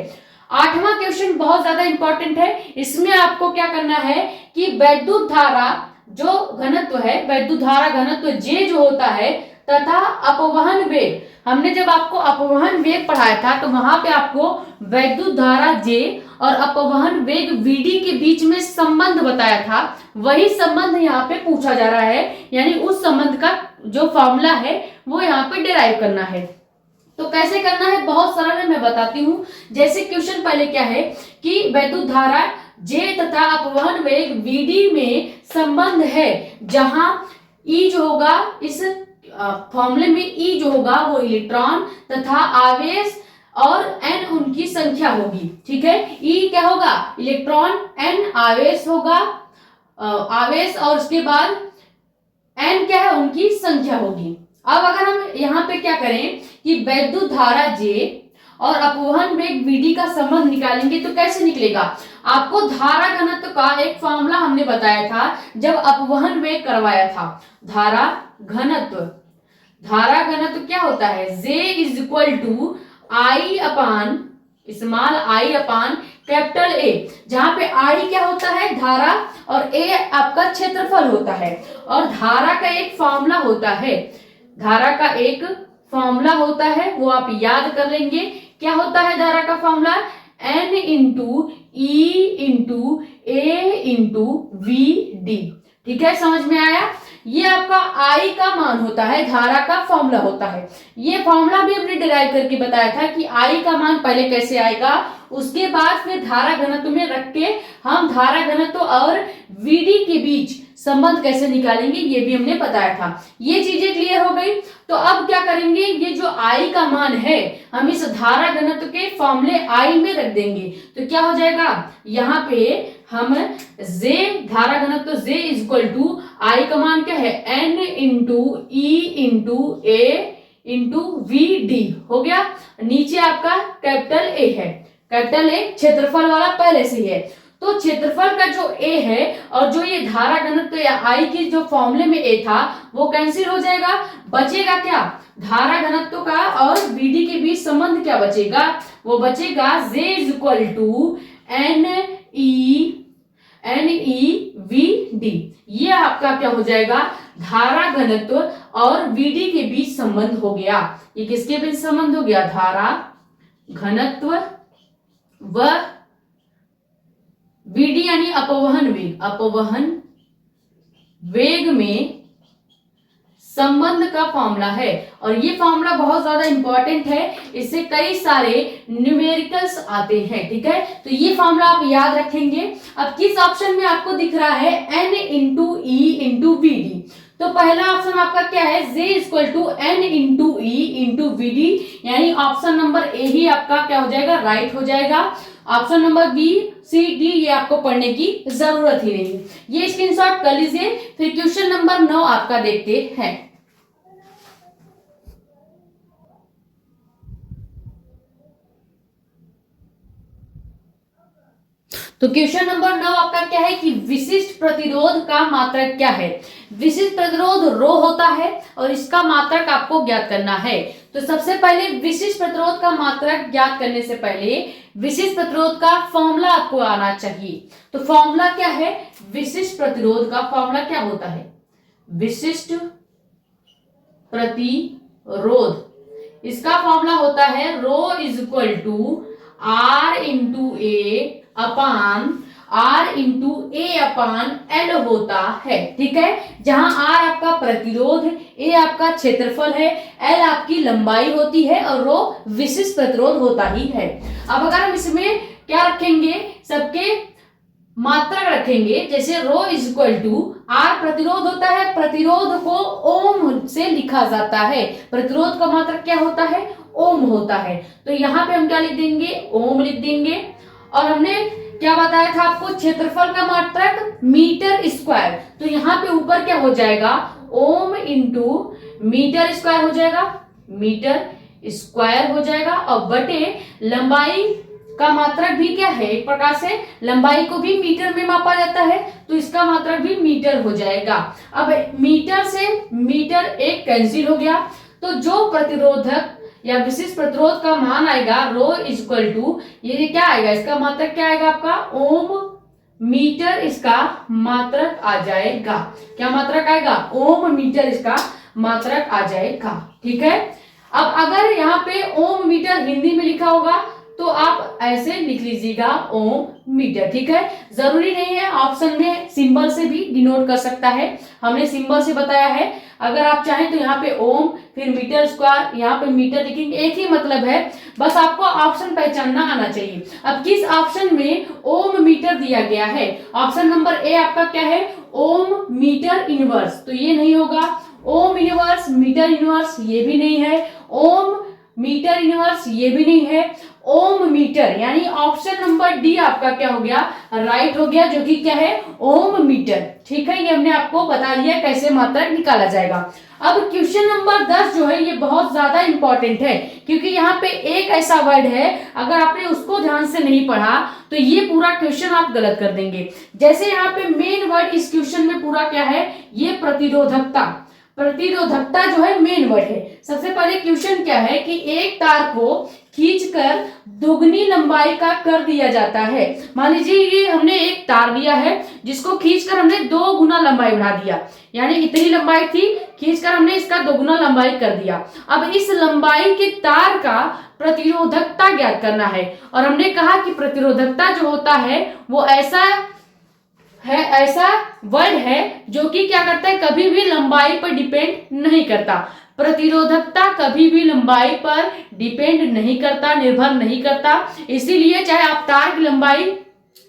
8वां क्वेश्चन बहुत ज्यादा इंपॉर्टेंट है, इसमें आपको क्या करना है कि वैद्युत धारा जो घनत्व है, वैद्युत धारा घनत्व J जो होता है तथा अपवहन वेग, हमने जब आपको अपवहन वेग पढ़ाया था तो वहां पे आपको वैद्युत धारा J और अपवहन वेग Vd के बीच में संबंध बताया था, वही संबंध यहाँ पे पूछा जा रहा है, यानी उस संबंध का जो फॉर्मूला है वो यहाँ पे डिराइव करना है। तो कैसे करना है, बहुत सरल है, मैं बताती हूँ। जैसे क्वेश्चन पहले क्या है कि वैद्युत धारा J तथा अपवहन वेग Vd में संबंध है, जहां E जो होगा, इस फॉर्मूले में E जो होगा वो इलेक्ट्रॉन तथा आवेश और N उनकी संख्या होगी, ठीक है। E क्या होगा, इलेक्ट्रॉन, N आवेश होगा, आवेश, और उसके बाद N क्या है, उनकी संख्या होगी। अब अगर हम यहाँ पे क्या करें कि वैद्युत धारा J और अपवहन वेग Vd का संबंध निकालेंगे तो कैसे निकलेगा, आपको धारा घनत्व का एक फॉर्मूला हमने बताया था जब अपवहन वेग करवाया था। धारा घनत्व क्या होता है, J is equal to I upon small I upon capital A, जहां पे I क्या होता है, धारा, और A आपका क्षेत्रफल होता है। और धारा का एक फॉर्मूला होता है, धारा का एक फॉर्मूला होता है, वो आप याद कर लेंगे। क्या होता है धारा का formula, N into E into A into VD, ठीक है, समझ में आया। ये आपका I का मान होता है, धारा का फॉर्मूला होता है। ये फॉर्मूला भी हमने डिराइव करके बताया था कि I का मान पहले कैसे आएगा, उसके बाद फिर धारा घनत्व में रख के हम धारा घनत्व और Vd के बीच संबंध कैसे निकालेंगे ये भी हमने बताया था। ये चीजें क्लियर हो गई। तो अब क्या करेंगे, ये जो I का मान है हम इस धारा घनत्व के फॉर्मूले I में रख देंगे, तो क्या हो जाएगा, यहाँ पे हम J, धारा घनत्व J is equal to I का मान क्या है, N into E into A into VD हो गया। नीचे आपका कैपिटल A है, कैपिटल A क्षेत्रफल वाला पहले से ही है, तो क्षेत्रफल का जो A है और जो ये धारा घनत्व या I की जो फॉर्मूले में A था वो कैंसिल हो जाएगा, बचेगा क्या, धारा घनत्व का और Vd के बीच संबंध क्या बचेगा, वो बचेगा J is equal to NeVd। ये आपका क्या हो जाएगा, धारा घनत्व और Vd के बीच संबंध हो गया। ये किसके बीच संबंध हो गया, धारा घनत्व व Vd यानी अपवहन वेग में संबंध का फॉर्मूला है। और ये फॉर्मूला बहुत ज्यादा इंपॉर्टेंट है, इससे कई सारे न्यूमेरिकल्स आते हैं, ठीक है। तो ये फॉर्मूला आप याद रखेंगे। अब किस ऑप्शन में आपको दिख रहा है, N into E into Vd, तो पहला ऑप्शन आपका क्या है, J equal to N into E into Vd, यानी ऑप्शन नंबर ए ही आपका क्या हो जाएगा, राइट हो जाएगा। Option number B, C, D ये आपको पढ़ने की जरूरत ही नहीं है, ये स्क्रीनशॉट कर लीजिए। फिर क्वेश्चन नंबर 9 आपका देखते हैं। तो क्वेश्चन नंबर 9 आपका क्या है कि विशिष्ट प्रतिरोध का मात्रक क्या है। विशिष्ट प्रतिरोध रो होता है और इसका मात्रक आपको ज्ञात करना है। तो सबसे पहले विशिष्ट प्रतिरोध का मात्रक ज्ञात करने से पहले विशिष्ट प्रतिरोध का फॉर्मूला आपको आना चाहिए। तो फॉर्मूला क्या है, विशिष्ट प्रतिरोध का फॉर्मूला क्या होता है? विशिष्ट प्रतिरोध, इसका फॉर्मूला होता है rho is equal to R into A upon R into A upon L होता है। ठीक है, जहां आर आपका प्रतिरोध, ए आपका क्षेत्रफल है, एल आपकी लंबाई होती है और रो विशिष्ट प्रतिरोध होता ही है। अब अगर हम इसमें क्या रखेंगे, सबके मात्रक रखेंगे, जैसे रो इज इक्वल टू आर प्रतिरोध होता है, प्रतिरोध को ओम से लिखा जाता है, प्रतिरोध का मात्रक क्या होता है? ओम होता है। तो यहाँ पे हम क्या लिख देंगे? ओम लिख देंगे। और हमने क्या बताया था आपको? क्षेत्रफल का मात्रक मीटर स्क्वायर, तो यहाँ पे ऊपर क्या हो जाएगा? ओम इंटू मीटर स्क्वायर हो जाएगा, मीटर स्क्वायर हो जाएगा, और बटे लंबाई का मात्रक भी क्या है? एक प्रकार से लंबाई को भी मीटर में मापा जाता है, तो इसका मात्रक भी मीटर हो जाएगा। अब मीटर से मीटर एक कैंसिल हो गया, तो जो प्रतिरोधक या विशिष्ट प्रतिरोध का मान आएगा रो इज इक्वल टू, ये क्या आएगा? इसका मात्रक क्या आएगा आपका? ओम मीटर इसका मात्रक आ जाएगा। क्या मात्रक आएगा? ओम मीटर इसका मात्रक आ जाएगा। ठीक है, अब अगर यहाँ पे ओम मीटर हिंदी में लिखा होगा तो आप ऐसे लिख लीजिएगा ओम मीटर। ठीक है, जरूरी नहीं है, ऑप्शन में सिंबल से भी डिनोट कर सकता है, हमने सिंबल से बताया है। अगर आप चाहें तो यहाँ पे ओम, फिर मीटर स्क्वायर, यहाँ पे मीटर लिखेंगे, एक ही मतलब है, बस आपको ऑप्शन पहचानना आना चाहिए। अब किस ऑप्शन में ओम मीटर दिया गया है? ऑप्शन नंबर ए आपका क्या है? ओम मीटर इनवर्स, तो ये नहीं होगा। ओम इनवर्स मीटर इनवर्स, ये भी नहीं है। ओम मीटर इनवर्स, ये भी नहीं है। ओम मीटर, यानी ऑप्शन नंबर डी आपका क्या हो गया? राइट हो गया, जो कि क्या है? ओम मीटर। ठीक है, ये हमने आपको बता दिया कैसे मात्रक निकाला जाएगा। अब क्वेश्चन नंबर 10 जो है ये बहुत ज्यादा इंपॉर्टेंट है, क्योंकि यहाँ पे एक ऐसा वर्ड है, अगर आपने उसको ध्यान से नहीं पढ़ा तो ये पूरा क्वेश्चन आप गलत कर देंगे। जैसे यहाँ पे मेन वर्ड इस क्वेश्चन में पूरा क्या है? ये प्रतिरोधकता, प्रतिरोधकता जो है मेन वर्ड है। सबसे पहले क्वेश्चन क्या है कि एक तार को खींचकर दोगुनी लंबाई का कर दिया जाता है। मान लीजिए ये हमने एक तार लिया है जिसको खींचकर हमने 2 गुना लंबाई बढ़ा दिया, यानी इतनी लंबाई थी, खींचकर हमने इसका 2 गुना लंबाई कर दिया। अब इस लंबाई के तार का प्रतिरोधकता ज्ञात करना है, और हमने कहा कि प्रतिरोधकता जो होता है वो ऐसा वर्ड है जो कि क्या करता है? कभी भी लंबाई पर डिपेंड नहीं करता। प्रतिरोधकता कभी भी लंबाई पर डिपेंड नहीं करता, निर्भर नहीं करता। इसीलिए चाहे आप तार की लंबाई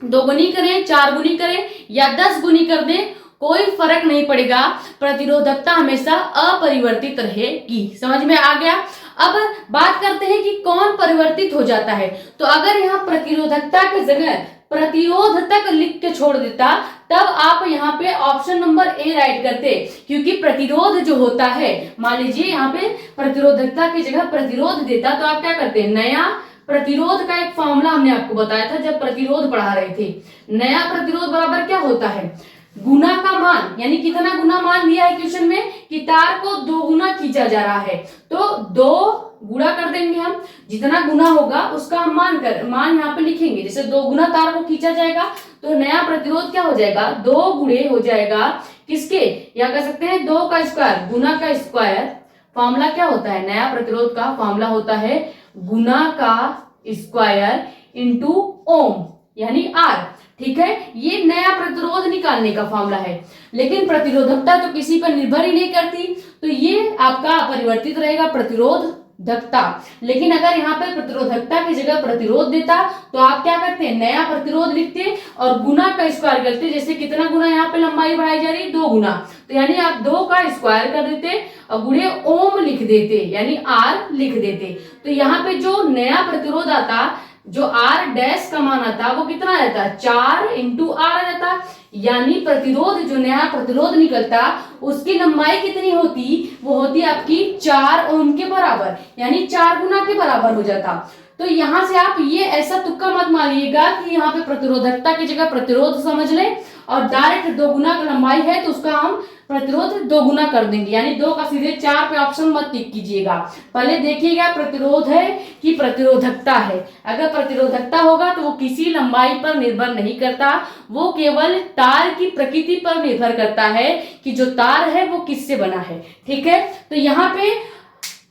2 गुनी करें, 4 गुनी करें या 10 गुनी कर दें, कोई फर्क नहीं पड़ेगा, प्रतिरोधकता हमेशा अपरिवर्तित रहेगी। समझ में आ गया? अब बात करते हैं कि कौन परिवर्तित हो जाता है। तो अगर यहाँ प्रतिरोधकता की जगह प्रतिरोध तक लिख के छोड़ देता, तब आप यहाँ पे ऑप्शन नंबर ए राइट करते, क्योंकि प्रतिरोध जो होता है, मान लीजिए यहाँ पे प्रतिरोधकता की जगह प्रतिरोध देता, तो आप क्या करते? नया प्रतिरोध का एक फॉर्मूला हमने आपको बताया था जब प्रतिरोध पढ़ा रहे थे। नया प्रतिरोध बराबर क्या होता है? गुना का मान, यानी कितना गुना मान दिया है क्वेश्चन में कि तार को 2 गुना खींचा जा रहा है, तो 2 गुणा कर देंगे हम, जितना गुना होगा उसका हम मान यहाँ पे लिखेंगे। जैसे 2 गुना तार को खींचा जाएगा तो नया प्रतिरोध क्या हो जाएगा? 2 गुणे हो जाएगा किसके? या कह सकते हैं 2 का स्क्वायर, गुना का स्क्वायर। फॉर्मूला क्या होता है? नया प्रतिरोध का फॉर्मूला होता है गुना का स्क्वायर इंटू ओम, यानी आर। ठीक है, ये नया प्रतिरोध निकालने का फॉर्मूला है। लेकिन प्रतिरोधकता तो किसी पर निर्भर ही नहीं करती, तो ये आपका अपरिवर्तित रहेगा प्रतिरोधकता। लेकिन अगर यहाँ पे प्रतिरोधकता की जगह प्रतिरोध देता तो आप क्या करते हैं? नया प्रतिरोध लिखते और गुना का स्क्वायर करते। जैसे कितना गुना यहाँ पे लंबाई बढ़ाई जा रही है? 2 गुना, तो यानी आप 2 का स्क्वायर कर देते और गुणे ओम लिख देते, यानी आर लिख देते। तो यहाँ पे जो नया प्रतिरोध आता, जो आर डैश का मान आता, वो कितना रहता? 4 इंटू आर आ जाता, यानी प्रतिरोध, जो नया प्रतिरोध निकलता उसकी लंबाई कितनी होती? वो होती आपकी 4 ओम के बराबर, यानी 4 गुना के बराबर हो जाता। तो यहां से आप ये ऐसा तुक्का मत मारिएगा कि यहाँ पे प्रतिरोधकता की जगह प्रतिरोध समझ लें और डायरेक्ट 2 गुना की लंबाई है तो उसका हम प्रतिरोध दोगुना कर देंगे, यानी 2 का सीधे 4 पे ऑप्शन मत टिक कीजिएगा। पहले देखिएगा प्रतिरोध है कि प्रतिरोधकता है। अगर प्रतिरोधकता होगा तो वो किसी लंबाई पर निर्भर नहीं करता, वो केवल तार की प्रकृति पर निर्भर करता है कि जो तार है वो किससे बना है। ठीक है, तो यहाँ पे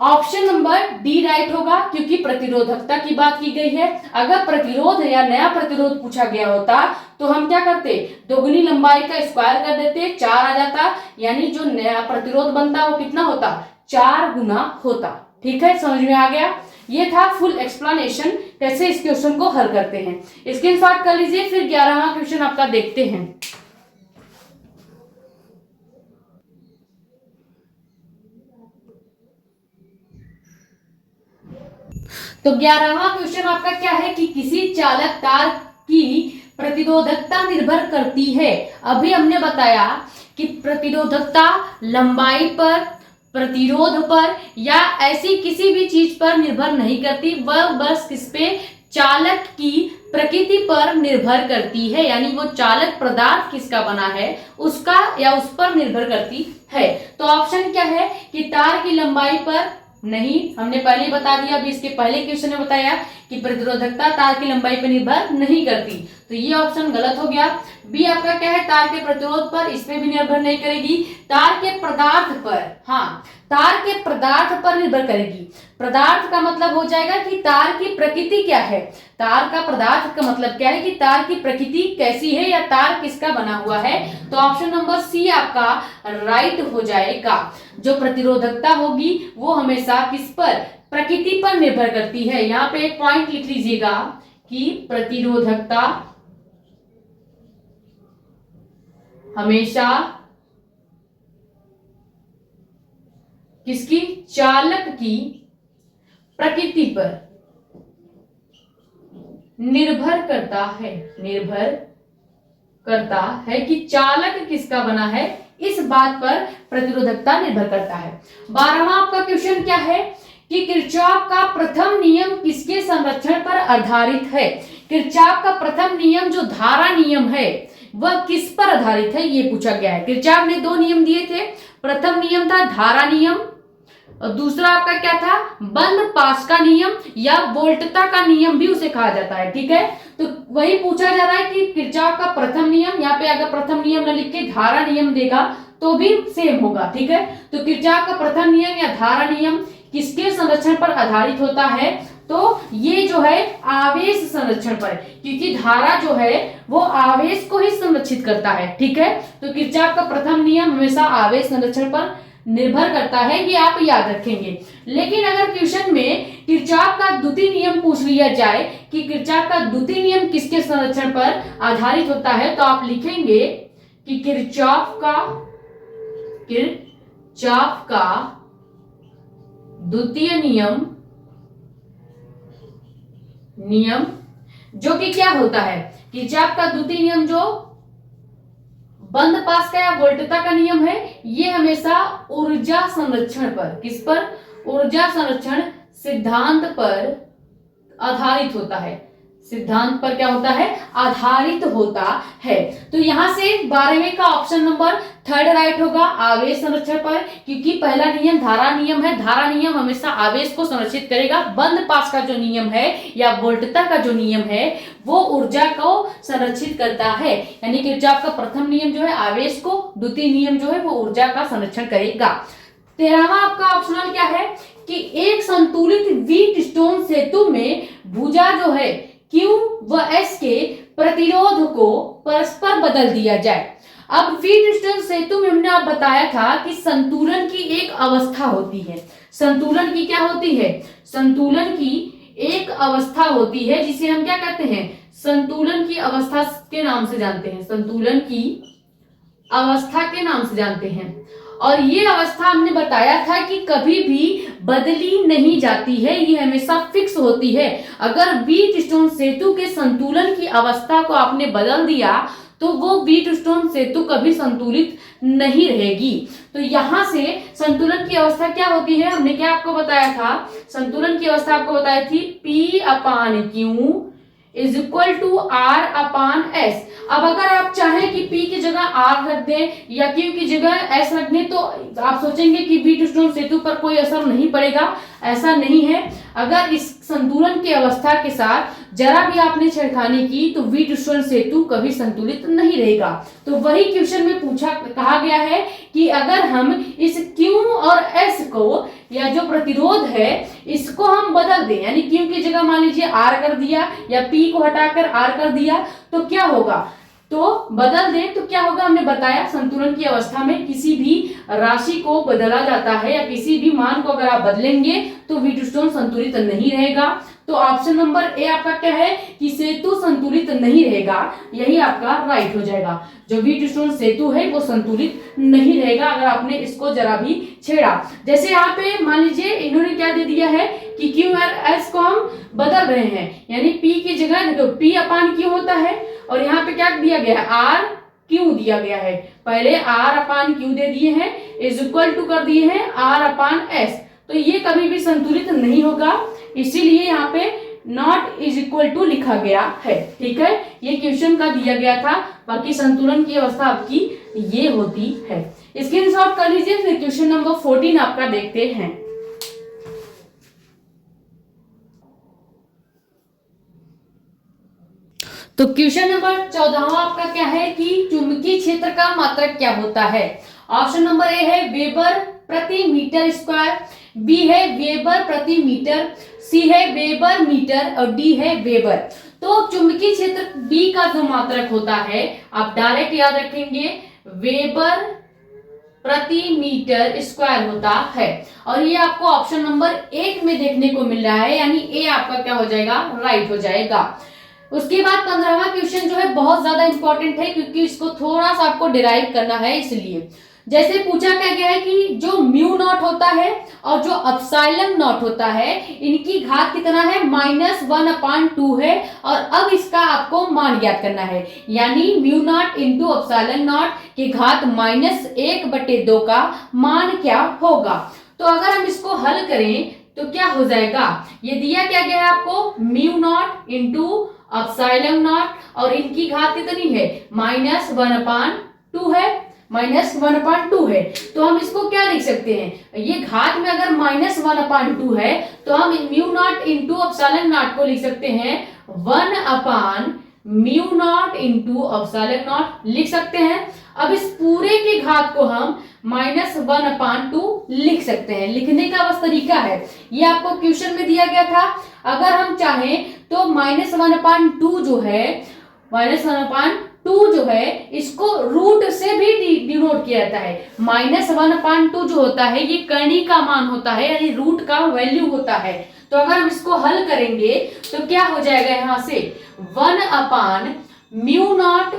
ऑप्शन नंबर डी राइट होगा, क्योंकि प्रतिरोधकता की बात की गई है। अगर प्रतिरोध या नया प्रतिरोध पूछा गया होता तो हम क्या करते, दोगुनी लंबाई का स्क्वायर कर देते, 4 आ जाता, यानी जो नया प्रतिरोध बनता वो कितना होता, 4 गुना होता। ठीक है, समझ में आ गया। ये था फुल एक्सप्लेनेशन कैसे इस क्वेश्चन को हल करते हैं। स्क्रीनशॉट कर लीजिए, फिर 11वां क्वेश्चन आपका देखते हैं। तो 11वां क्वेश्चन आपका क्या है कि किसी चालक तार की प्रतिरोधकता निर्भर करती है। अभी हमने बताया कि प्रतिरोधकता लंबाई पर, प्रतिरोध पर या ऐसी किसी भी चीज पर निर्भर नहीं करती, वह बस किस पे, चालक की प्रकृति पर निर्भर करती है, यानी वो चालक पदार्थ किसका बना है उसका या उस पर निर्भर करती है। तो ऑप्शन क्या है कि तार की लंबाई पर नहीं, हमने पहले ही बता दिया, अभी इसके पहले क्वेश्चन में बताया कि प्रतिरोधकता तार की लंबाई पर निर्भर नहीं करती, तो ये ऑप्शन गलत हो गया। बी आपका क्या है, तार के प्रतिरोध पर, इस पे भी निर्भर नहीं करेगी। तार के पदार्थ पर, हाँ तार के पदार्थ पर निर्भर करेगी। पदार्थ का मतलब हो जाएगा कि तार की प्रकृति क्या है, तार का पदार्थ का मतलब क्या है कि तार की प्रकृति कैसी है या तार किसका बना हुआ है। तो ऑप्शन नंबर सी आपका राइट हो जाएगा। जो प्रतिरोधकता होगी वो हमेशा किस पर, प्रकृति पर निर्भर करती है। यहाँ पे एक पॉइंट लिख लीजिएगा कि प्रतिरोधकता हमेशा किसकी, चालक की प्रकृति पर निर्भर करता है, निर्भर करता है कि चालक किसका बना है, इस बात पर प्रतिरोधकता निर्भर करता है। 12वां आपका क्वेश्चन क्या है कि किरचॉफ का प्रथम नियम किसके संरक्षण पर आधारित है। किरचॉफ का प्रथम नियम जो धारा नियम है वह किस पर आधारित है, ये पूछा गया है। किरचॉफ ने 2 नियम दिए थे, प्रथम नियम था धारा नियम और दूसरा आपका क्या था, बंद पास का नियम या वोल्टता का नियम भी उसे कहा जाता है। ठीक है, तो वही पूछा जा रहा है कि किरचॉफ का प्रथम नियम, यहाँ पे अगर प्रथम नियम न लिख के धारा नियम देगा तो भी सेम होगा। ठीक है, तो किरचॉफ का प्रथम नियम या धारा नियम किसके संरक्षण पर आधारित होता है, तो ये जो है आवेश संरक्षण पर, क्योंकि धारा जो है वो आवेश को ही संरक्षित करता है। ठीक है, तो किरचॉफ का प्रथम नियम हमेशा आवेश संरक्षण पर निर्भर करता है, ये आप याद रखेंगे। लेकिन अगर क्वेश्चन में किरचॉफ का द्वितीय नियम पूछ लिया जाए कि किरचॉफ का द्वितीय नियम किसके संरक्षण पर आधारित होता है, तो आप लिखेंगे कि किरचॉफ का द्वितीय नियम जो कि क्या होता है, किरचॉफ का द्वितीय नियम जो बंद पास का या वोल्टता का नियम है, ये हमेशा ऊर्जा संरक्षण पर, किस पर, ऊर्जा संरक्षण सिद्धांत पर आधारित होता है। सिद्धांत पर क्या होता है, आधारित होता है। तो यहां से 12वें का ऑप्शन नंबर 3 राइट होगा, आवेश संरक्षण पर, क्योंकि पहला नियम धारा नियम है, धारा नियम हमेशा आवेश को संरक्षित करेगा। बंद पास का जो नियम है या वोल्टता का जो नियम है वो ऊर्जा को संरक्षित करता है, यानी किरचॉफ का प्रथम नियम जो है आवेश को, द्वितीय नियम जो है वो ऊर्जा का संरक्षण करेगा। 13वां आपका ऑप्शनल क्या है कि एक संतुलित व्हीटस्टोन सेतु में भुजा जो है Q व S के प्रतिरोध को परस्पर बदल दिया जाए। अब व्हीटस्टोन सेतु में हमने आप बताया था कि संतुलन की एक अवस्था होती है। संतुलन की क्या होती है, संतुलन की एक अवस्था होती है जिसे हम क्या कहते हैं, संतुलन की अवस्था के नाम से जानते हैं, संतुलन की अवस्था के नाम से जानते हैं। और ये अवस्था हमने बताया था कि कभी भी बदली नहीं जाती है, ये हमेशा फिक्स होती है। अगर व्हीटस्टोन सेतु के संतुलन की अवस्था को आपने बदल दिया तो वो व्हीटस्टोन सेतु कभी संतुलित नहीं रहेगी। तो यहां से संतुलन की अवस्था क्या होती है, हमने क्या आपको बताया था, संतुलन की अवस्था आपको बताई थी P/Q is equal to R upon S. अब अगर आप चाहें कि P की जगह R रख दें या Q की जगह S रख दें तो आप सोचेंगे कि व्हीटस्टोन सेतु पर कोई असर नहीं पड़ेगा। ऐसा नहीं है। अगर इस संतुलन की अवस्था के साथ जरा भी आपने छेड़खानी की तो व्हीटस्टोन सेतु कभी संतुलित नहीं रहेगा। तो वही क्वेश्चन में कहा गया है कि अगर हम इस Q और S को या जो प्रतिरोध है इसको हम बदल दें, यानी Q की जगह मान लीजिए R कर दिया या P को हटाकर R कर दिया तो क्या होगा, तो बदल दें तो क्या होगा। हमने बताया संतुलन की अवस्था में किसी भी राशि को बदला जाता है या किसी भी मान को अगर आप बदलेंगे तो व्हीटस्टोन संतुलित नहीं रहेगा। तो ऑप्शन नंबर ए आपका क्या है कि सेतु संतुलित नहीं रहेगा, यही आपका राइट हो जाएगा। जो व्हीटस्टोन सेतु है वो संतुलित नहीं रहेगा अगर आपने इसको जरा भी छेड़ा। जैसे यहाँ पे मान लीजिए इन्होंने क्या दे दिया है कि Q और S को हम बदल रहे हैं, यानी P की जगह देखो P अपान Q होता है और यहाँ पे क्या दिया गया है R Q दिया गया है। पहले R अपान Q दे दिए हैं इज इक्वल टू कर दिए हैं R अपान S, तो ये कभी भी संतुलित नहीं होगा, इसीलिए यहाँ पे नॉट इज इक्वल टू लिखा गया है। ठीक है, ये क्वेश्चन का दिया गया था। बाकी संतुलन की अवस्था आपकी ये होती है। स्क्रीनशॉट कर लीजिए। फिर क्वेश्चन नंबर 14 आपका देखते हैं। तो क्वेश्चन नंबर 14 आपका क्या है कि चुंबकीय क्षेत्र का मात्रक क्या होता है। ऑप्शन नंबर ए है वेबर प्रति मीटर स्क्वायर, बी है वेबर प्रति मीटर, सी है वेबर मीटर और डी है वेबर। तो चुंबकीय क्षेत्र बी का जो मात्रक होता है आप डायरेक्ट याद रखेंगे वेबर प्रति मीटर स्क्वायर होता है और ये आपको ऑप्शन नंबर 1 में देखने को मिल रहा है, यानी ए आपका क्या हो जाएगा, राइट हो जाएगा। उसके बाद 15वां क्वेश्चन जो है बहुत ज्यादा इंपॉर्टेंट है क्योंकि इसको थोड़ा सा आपको डिराइव करना है। इसलिए जैसे पूछा क्या गया है कि जो म्यू नॉट होता है और जो अपसाइलन नॉट होता है इनकी घात कितना है, -1/2 है और अब इसका आपको मान ज्ञात करना है, यानी mu naught into epsilon not की घात -1/2 का मान क्या होगा। तो अगर हम इसको हल करें तो क्या हो जाएगा, ये दिया क्या गया है आपको mu naught into epsilon not और इनकी घात कितनी है -1/2 है, -1/2 है। तो हम इसको क्या लिख सकते हैं, ये घात में अगर -1/2 है तो हम mu naught into epsilon not को लिख सकते हैं 1/म्यू नॉट इंटू अपसाइलन नॉट लिख सकते हैं। अब इस पूरे की घात को हम -1/2 लिख सकते हैं। लिखने का बस तरीका है, ये आपको क्वेश्चन में दिया गया था। अगर हम चाहें तो -1/2 जो है -1/2 जो है इसको रूट से भी डिनोट किया जाता है। -1/2 जो होता है ये कर्णी का मान होता है, यानी रूट का वैल्यू होता है। तो अगर हम इसको हल करेंगे तो क्या हो जाएगा, यहां से 1/म्यू नॉट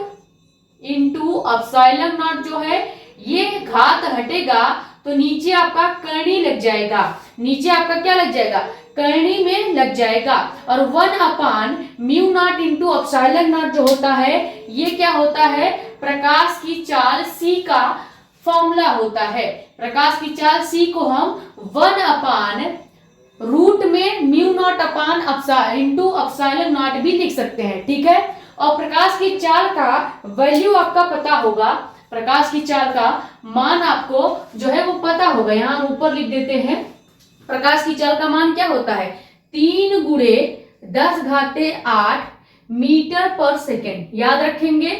इंटू अपसाइलन नॉट जो है ये घात हटेगा तो नीचे आपका कर्णी लग जाएगा, नीचे आपका क्या लग जाएगा, कर्णी में लग जाएगा। और 1/म्यू नॉट इंटू अपसाइलन नॉट जो होता है ये क्या होता है, प्रकाश की चाल C का फॉर्मूला होता है। प्रकाश की चाल C को हम 1/रूट में mu naught upon into epsilon not भी लिख सकते हैं। ठीक है, और प्रकाश की चाल का वैल्यू आपका पता होगा, प्रकाश की चाल का मान आपको जो है वो पता होगा। यहां हम ऊपर लिख देते हैं, प्रकाश की चाल का मान क्या होता है 3 × 10⁸ मीटर पर सेकेंड। याद रखेंगे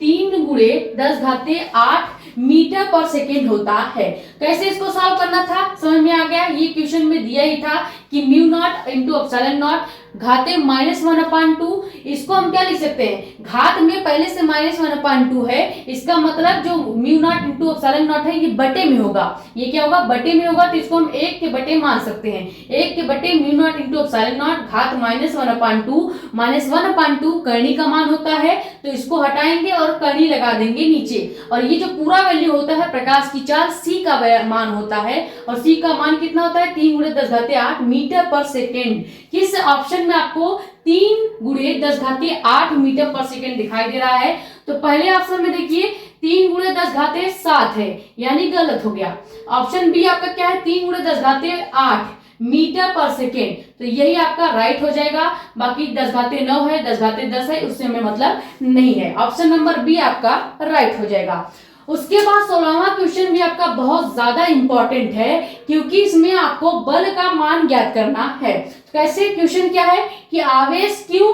3 × 10⁸ मीटर पर सेकेंड होता है। कैसे इसको सॉल्व करना था समझ में आ गया, ये क्वेश्चन में दिया ही था कि mu naught into epsilon naught घाते -1/2। इसको हम क्या लिख सकते हैं, घात में पहले से -1/2 है, इसका मतलब जो mu naught into epsilon not है ये बटे में होगा। ये क्या होगा, बटे में होगा, तो इसको हम 1 के बटे मान सकते हैं। 1 के बटे mu naught into epsilon not घात -1/2, -1/2 कर्णी का मान होता है, तो इसको हटाएंगे और कर्णी लगा देंगे नीचे। और ये जो पूरा वैल्यू होता है प्रकाश की चाल C का मान होता है, और C का मान कितना होता है 3 × 10⁸ मीटर पर सेकेंड। किस ऑप्शन में आपको 3 × 10⁸ मीटर पर सेकेंड दिखाई दे रहा है, तो पहले ऑप्शन में देखिए 3 × 10⁸ है, यानी गलत हो गया। ऑप्शन बी आपका क्या है 3 × 10⁸, मीटर पर सेकेंड। तो यही आपका राइट हो जाएगा। बाकी 10⁻9 है, 10⁻10 है, उससे हमें मतलब नहीं है। ऑप्शन नंबर बी आपका राइट हो जाएगा। उसके बाद 16वां क्वेश्चन भी आपका बहुत ज्यादा इंपॉर्टेंट है, क्योंकि इसमें आपको बल का मान ज्ञात करना है। कैसे? क्वेश्चन क्या है कि आवेश क्यू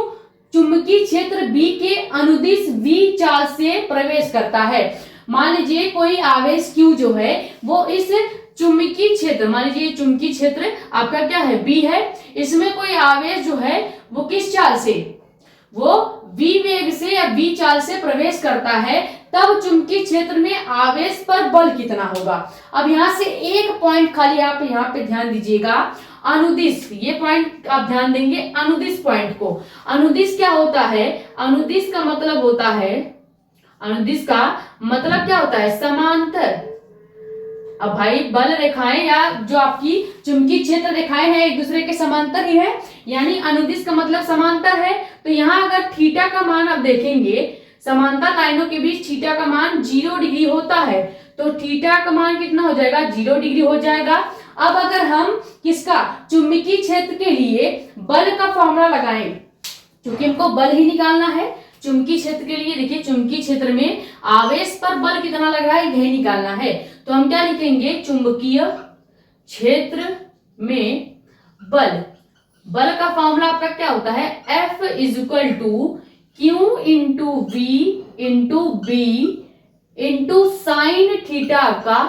चुंबकीय क्षेत्र बी के अनुदिश v चाल से प्रवेश करता है। मान लीजिए कोई आवेश क्यू जो है वो इस चुंबकीय क्षेत्र, मान लीजिए चुंबकीय क्षेत्र आपका क्या है, बी है, इसमें कोई आवेश जो है वो किस चाल से, वो v वेग से या v चाल से प्रवेश करता है, तब चुंबकीय क्षेत्र में आवेश पर बल कितना होगा। अब यहां से एक पॉइंट खाली आप यहाँ पे ध्यान दीजिएगा, अनुदिश, ये पॉइंट आप ध्यान देंगे अनुदिश पॉइंट को। अनुदिश क्या होता है? अनुदिश का मतलब होता है, अनुदिश का मतलब क्या होता है? समांतर। अब भाई बल रेखाएं या जो आपकी चुंबकीय क्षेत्र रेखाएं हैं एक दूसरे के समांतर ही है, यानी अनुदिश का मतलब समांतर है। तो यहाँ अगर थीटा का मान आप देखेंगे, समांतर लाइनों के बीच थीटा का मान 0 डिग्री होता है, तो थीटा का मान कितना हो जाएगा? 0 डिग्री हो जाएगा। अब अगर हम किसका, चुंबकीय क्षेत्र के लिए बल का फॉर्मूला लगाएं, क्योंकि हमको बल ही निकालना है चुंबकीय क्षेत्र के लिए। देखिए चुंबकीय क्षेत्र में आवेश पर बल कितना लग रहा है यही निकालना है। तो हम क्या लिखेंगे? चुंबकीय क्षेत्र में बल, बल का फॉर्मूला आपका क्या होता है? F equal to Q into V into B into sine theta का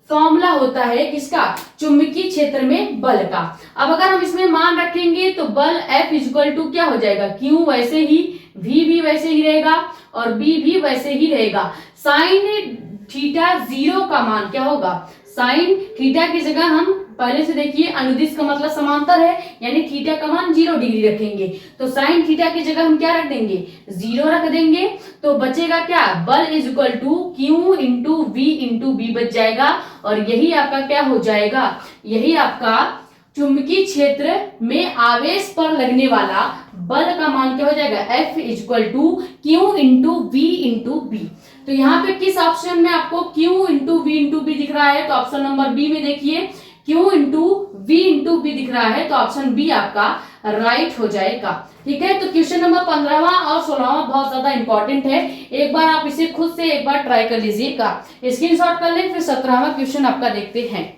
फॉर्मूला होता है किसका? चुंबकीय क्षेत्र में बल का। अब अगर हम इसमें मान रखेंगे तो बल F इक्वल टू क्या हो जाएगा? Q वैसे ही, V भी वैसे ही रहेगा और B भी वैसे ही रहेगा। साइन थीटा 0 का मान क्या होगा? साइन थीटा की जगह हम पहले से देखिए अनुदिश का मतलब समांतर है, यानी थीटा का मान 0 डिग्री रखेंगे, तो साइन थीटा की जगह हम क्या रख देंगे? 0 रख देंगे। तो बचेगा क्या? बल is equal to Q into V into B बच जाएगा, और यही आपका क्या हो जाएगा? यही आपका चुंबकीय क्षेत्र में आवेश पर लगने वाला बल का मान क्या हो जाएगा? F equal to Q into V into B. तो यहाँ पे किस ऑप्शन में आपको Q into V into B दिख रहा है? तो ऑप्शन नंबर बी में देखिए Q into V into B दिख रहा है, तो ऑप्शन बी आपका राइट हो जाएगा। ठीक है, तो क्वेश्चन नंबर 15वां और 16वां बहुत ज्यादा इंपॉर्टेंट है। एक बार आप इसे खुद से एक बार ट्राई कर लीजिएगा, स्क्रीनशॉट कर लें। फिर 17वां क्वेश्चन आपका देखते हैं।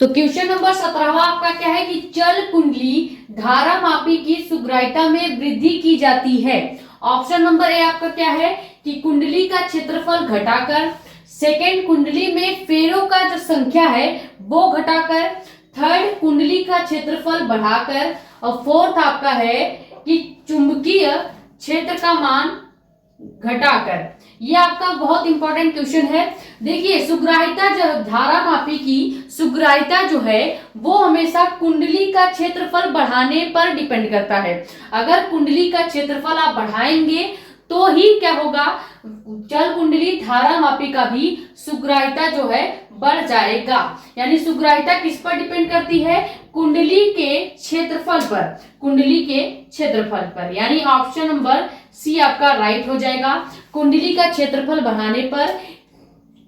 तो क्वेश्चन नंबर 17वां आपका क्या है कि चल कुंडली धारा मापी की सुग्राह्यता में वृद्धि की जाती है। ऑप्शन नंबर ए आपका क्या है कि कुंडली का क्षेत्रफल घटाकर, सेकेंड कुंडली में फेरों का जो संख्या है वो घटाकर, थर्ड कुंडली का क्षेत्रफल बढ़ाकर, और फोर्थ आपका है कि चुंबकीय क्षेत्र का मान घटाकर। ये आपका बहुत इंपॉर्टेंट क्वेश्चन है। देखिए सुग्राह्यता, जो धारा मापी की सुग्राह्यता जो है वो हमेशा कुंडली का क्षेत्रफल बढ़ाने पर डिपेंड करता है। अगर कुंडली का क्षेत्रफल आप बढ़ाएंगे तो ही क्या होगा? चल कुंडली धारा मापी का भी सुग्राह्यता जो है बढ़ जाएगा। यानी सुग्राह्यता किस पर डिपेंड करती है? कुंडली के क्षेत्रफल पर, कुंडली के क्षेत्रफल पर। यानी ऑप्शन नंबर सी आपका राइट हो जाएगा। कुंडली का क्षेत्रफल बढ़ाने पर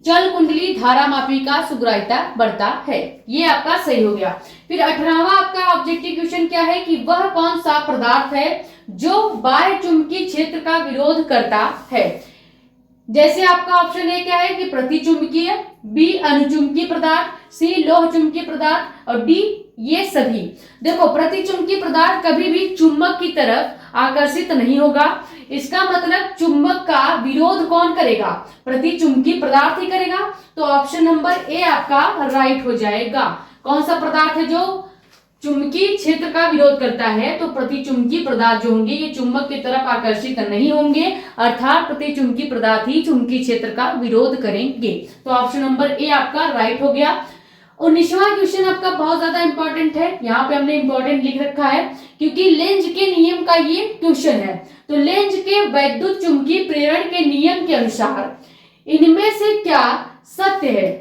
चल कुंडली धारा मापी का सुग्राह्यता बढ़ता है। ये आपका सही हो गया। फिर 18वां आपका ऑब्जेक्टिव क्वेश्चन क्या है कि वह कौन सा पदार्थ है जो बाह्य चुंबकीय क्षेत्र का विरोध करता है। जैसे आपका ऑप्शन ए क्या है कि प्रतिचुंबकीय, बी अनुचुंबकीय पदार्थ, सी लोह चुंबकीय पदार्थ, और डी ये सभी। देखो प्रतिचुंबकीय पदार्थ कभी भी चुंबक की तरफ आकर्षित नहीं होगा। इसका मतलब चुंबक का विरोध कौन करेगा? प्रतिचुंबकीय पदार्थ ही करेगा। तो ऑप्शन नंबर ए आपका राइट हो जाएगा। कौन सा पदार्थ है जो चुंबकीय क्षेत्र का विरोध करता है? तो प्रतिचुंबकीय पदार्थ जो होंगे ये चुंबक की तरफ आकर्षित नहीं होंगे, अर्थात प्रतिचुंबकीय पदार्थ ही चुंबकीय क्षेत्र का विरोध करेंगे। तो ऑप्शन नंबर ए आपका राइट हो गया। 19वां क्वेश्चन आपका बहुत ज्यादा इंपॉर्टेंट है। यहाँ पे हमने इंपॉर्टेंट लिख रखा है क्योंकि लेंज के नियम का ये क्वेश्चन है। तो लेंज के वैद्युत चुंबकीय प्रेरण के नियम के अनुसार इनमें से क्या सत्य है?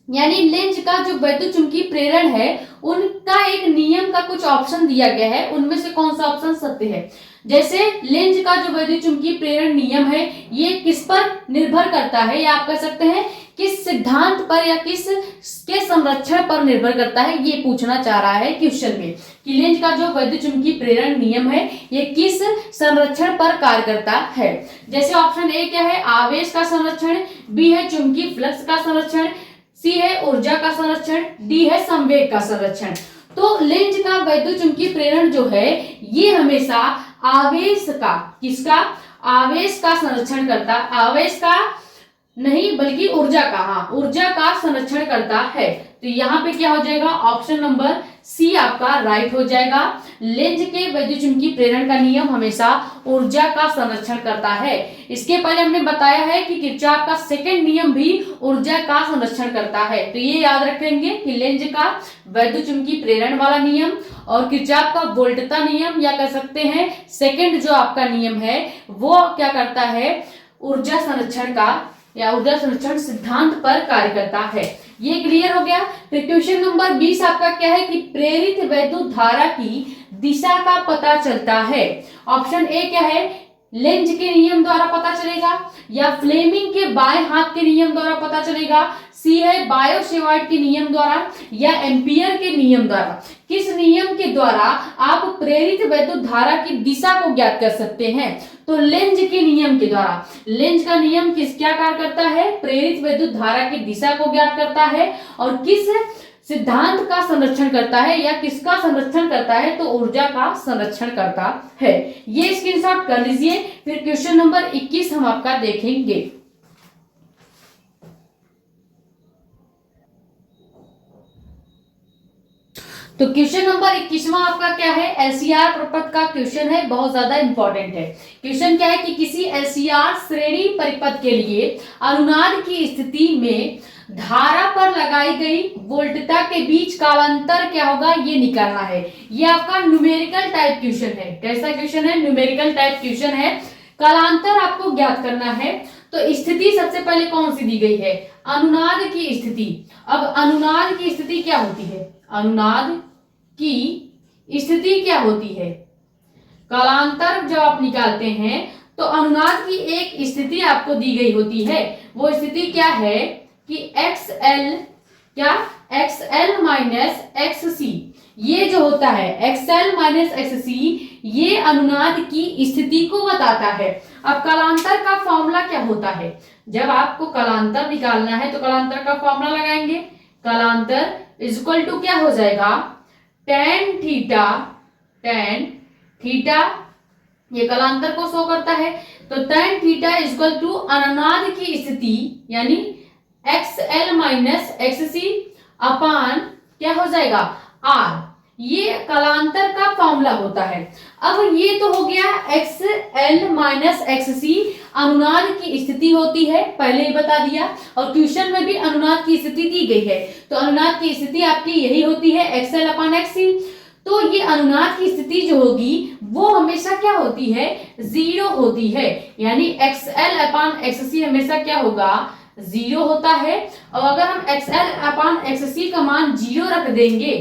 यानी लेंज का जो वैद्युत चुंबकीय प्रेरण है उनका एक नियम का कुछ ऑप्शन दिया गया है, उनमें से कौन सा ऑप्शन सत्य है। जैसे लेंज का जो वैद्युत चुंबकीय प्रेरण नियम है ये किस पर निर्भर करता है, या आप कह सकते हैं किस सिद्धांत पर या किस के संरक्षण पर निर्भर करता है, ये पूछना चाह रहा है क्वेश्चन में कि लेंज का जो वैद्युत चुंबकीय प्रेरण नियम है ये किस संरक्षण पर कार्य करता है। जैसे ऑप्शन ए क्या है, आवेश का संरक्षण, बी है चुंबकीय फ्लक्स का संरक्षण, सी है ऊर्जा का संरक्षण, डी है संवेग का संरक्षण। तो लेंज का वैद्युत चुंबकीय प्रेरण जो है ये हमेशा आवेश का, किसका, आवेश का संरक्षण करता, आवेश का नहीं बल्कि ऊर्जा का, हाँ ऊर्जा का संरक्षण करता है। तो यहाँ पे क्या हो जाएगा, ऑप्शन नंबर सी आपका राइट हो जाएगा। लेंज के वैद्युत चुंबकीय प्रेरण का नियम हमेशा ऊर्जा का संरक्षण करता है। इसके पहले हमने बताया है कि किरचॉफ का सेकंड नियम भी ऊर्जा का संरक्षण करता है। तो ये याद रखेंगे कि लेंज का वैद्युत चुंबकीय प्रेरण वाला नियम और किरचॉफ का वोल्टता नियम, या कह सकते हैं सेकंड जो आपका नियम है वो क्या करता है, ऊर्जा संरक्षण का या ऊर्जा संरक्षण सिद्धांत पर कार्य करता है। ये क्लियर हो गया। फिर क्वेश्चन नंबर 20 आपका क्या है कि प्रेरित वैद्युत धारा की दिशा का पता चलता है। ऑप्शन ए क्या है, लेंज के नियम द्वारा पता चलेगा, या फ्लेमिंग के बाएं हाथ के नियम द्वारा पता चलेगा, सी है बायो-सेवार्ट के नियम द्वारा, या एम्पियर के नियम द्वारा। किस नियम के द्वारा आप प्रेरित वैद्युत धारा की दिशा को ज्ञात कर सकते हैं, तो लेंज के नियम के द्वारा। लेंज का नियम किस क्या कार्य करता है, प्रेरित वैद्युत धारा की दिशा को ज्ञात करता है और किस सिद्धांत का संरक्षण करता है या किसका संरक्षण करता है, तो ऊर्जा का संरक्षण करता है। ये स्क्रीनशॉट कर लीजिए। फिर क्वेश्चन नंबर 21 हम आपका देखेंगे। तो क्वेश्चन नंबर 21वां आपका क्या है, एलसीआर परिपथ का क्वेश्चन है, बहुत ज्यादा इंपॉर्टेंट है। क्वेश्चन क्या है कि किसी एलसीआर श्रेणी परिपथ के लिए अनुनाद की स्थिति में धारा पर लगाई गई वोल्टता के बीच कालांतर क्या होगा, ये निकालना है। ये आपका न्यूमेरिकल टाइप क्वेश्चन है। कैसा क्वेश्चन है, न्यूमेरिकल टाइप क्वेश्चन है। कालांतर आपको ज्ञात करना है। तो स्थिति सबसे पहले कौन सी दी गई है, अनुनाद की स्थिति। अब अनुनाद की स्थिति क्या होती है, अनुनाद की स्थिति क्या होती है, कालांतर जब आप निकालते हैं तो अनुनाद की एक स्थिति आपको दी गई होती है। वो स्थिति क्या है कि XL क्या, XL माइनस XC, ये जो होता है XL माइनस XC ये अनुनाद की स्थिति को बताता है। अब कालांतर का फॉर्मूला क्या होता है, जब आपको कालांतर निकालना है तो कालांतर का फॉर्मूला लगाएंगे। कालांतर इज इक्वल टू क्या हो जाएगा, tan थीटा, ये कालांतर को शो करता है। तो tan theta is equal to अनुनाद की स्थिति यानी XL माइनस XC अपान क्या हो जाएगा R, ये कालांतर का फॉर्मूला होता है। अब ये तो हो गया XL माइनस XC अनुनाद की स्थिति होती है, पहले ही बता दिया, और क्वेश्चन में भी अनुनाद की स्थिति दी गई है। तो अनुनाद की स्थिति आपकी यही होती है XL अपान XC। तो ये अनुनाद की स्थिति जो होगी वो हमेशा क्या होती है, जीरो होती है, यानी XL अपान XC हमेशा क्या होगा, जीरो होता है। और अगर हम XL अपान XC का मान जीरो रख देंगे,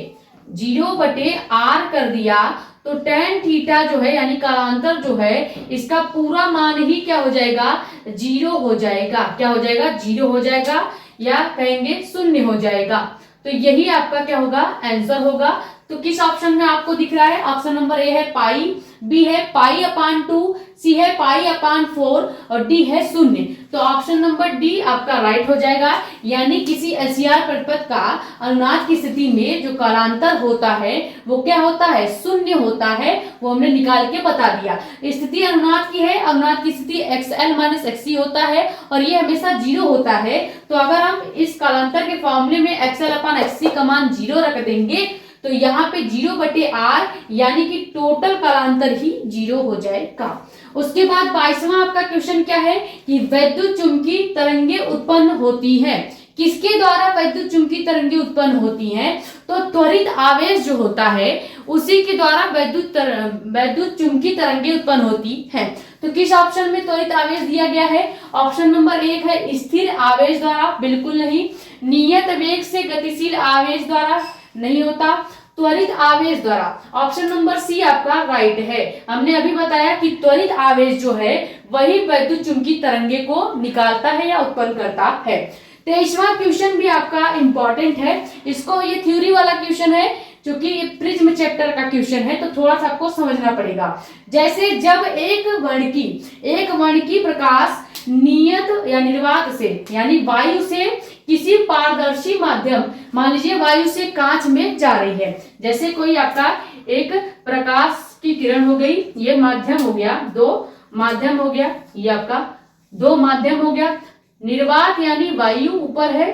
0/R कर दिया, तो tan थीटा जो है यानी कालांतर जो है इसका पूरा मान ही क्या हो जाएगा, जीरो हो जाएगा। क्या हो जाएगा, जीरो हो जाएगा, या कहेंगे शून्य हो जाएगा। तो यही आपका क्या होगा, आंसर होगा। तो किस ऑप्शन में आपको दिख रहा है, ऑप्शन नंबर ए है पाई, बी है पाई अपान 2, सी है पाई अपान 4 और डी है शून्य। तो ऑप्शन नंबर डी आपका राइट हो जाएगा। यानी किसी एलसीआर परिपथ का अनुनाद की स्थिति में जो कालांतर होता है वो क्या होता है, शून्य होता है। वो हमने निकाल के बता दिया। स्थिति अनुनाद की है, अनुनाद की स्थिति XL माइनस XC होता है और ये हमेशा जीरो होता है। तो अगर हम इस कालांतर के फॉर्मूले में XL अपान XC का मान जीरो रख देंगे तो यहाँ पे 0/R यानी कि टोटल कालांतर ही जीरो हो जाएगा। उसके बाद 22वां आपका क्वेश्चन क्या है कि वैद्युत चुंबकीय तरंगे उत्पन्न होती हैं। किसके द्वारा वैद्युत चुंबकीय तरंगे उत्पन्न होती हैं, तो त्वरित आवेश जो होता है उसी के द्वारा वैद्युत चुंबकीय तरंगे उत्पन्न होती हैं। तो किस ऑप्शन में त्वरित आवेश दिया गया है, ऑप्शन नंबर 1 है स्थिर आवेश द्वारा, बिल्कुल नहीं। नियत वेग से गतिशील आवेश द्वारा नहीं होता, त्वरित आवेश द्वारा। ऑप्शन नंबर सी आपका राइट है। हमने अभी बताया कि त्वरित आवेश जो है वही वैद्युत चुंबकीय तरंगे को निकालता है या उत्पन्न करता है। 23वां क्वेश्चन भी आपका इंपॉर्टेंट है, इसको ये थ्योरी वाला क्वेश्चन है क्योंकि ये प्रिज्म चैप्टर का क्वेश्चन है, तो थोड़ा सा आपको समझना पड़ेगा। जैसे जब एक वर्णकी प्रकाश नियत या निर्वात से यानी वायु से किसी पारदर्शी माध्यम, मान लीजिए वायु से कांच में जा रही है, जैसे कोई आपका एक प्रकाश की किरण हो गई, ये माध्यम हो गया, दो माध्यम हो गया, ये आपका दो माध्यम हो गया, निर्वात यानी वायु ऊपर है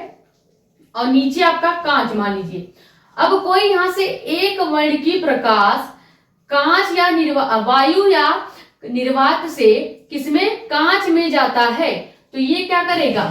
और नीचे आपका कांच मान लीजिए। अब कोई यहां से एक वर्णकी प्रकाश कांच या वायु या निर्वात से किसमें, कांच में जाता है, तो ये क्या करेगा,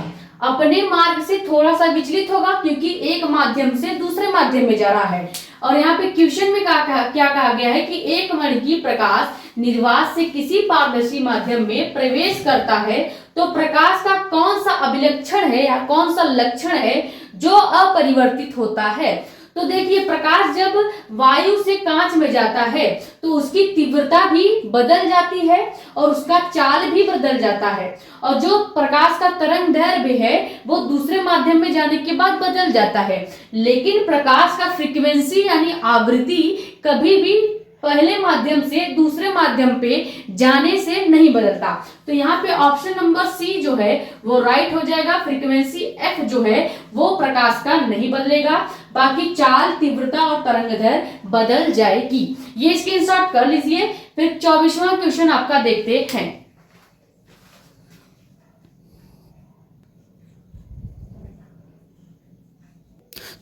अपने मार्ग से थोड़ा सा विचलित होगा क्योंकि एक माध्यम से दूसरे माध्यम में जा रहा है। और यहाँ पे क्वेश्चन में क्या कहा गया है कि एक वर्णकी प्रकाश निर्वात से किसी पारदर्शी माध्यम में प्रवेश करता है, तो प्रकाश का कौन सा अभिलक्षण है या कौन सा लक्षण है जो अपरिवर्तित होता है। तो देखिए प्रकाश जब वायु से कांच में जाता है तो उसकी तीव्रता भी बदल जाती है और उसका चाल भी बदल जाता है, और जो प्रकाश का तरंग दैर्घ्य है वो दूसरे माध्यम में जाने के बाद बदल जाता है, लेकिन प्रकाश का फ्रीक्वेंसी यानी आवृत्ति कभी भी पहले माध्यम से दूसरे माध्यम पे जाने से नहीं बदलता। तो यहाँ पे ऑप्शन नंबर सी जो है वो राइट हो जाएगा। फ्रीक्वेंसी एफ जो है वो प्रकाश का नहीं बदलेगा, बाकी चाल, तीव्रता और तरंगदैर्घ्य बदल जाएगी। ये स्क्रीनशॉट कर लीजिए। फिर 24वां क्वेश्चन आपका देखते हैं।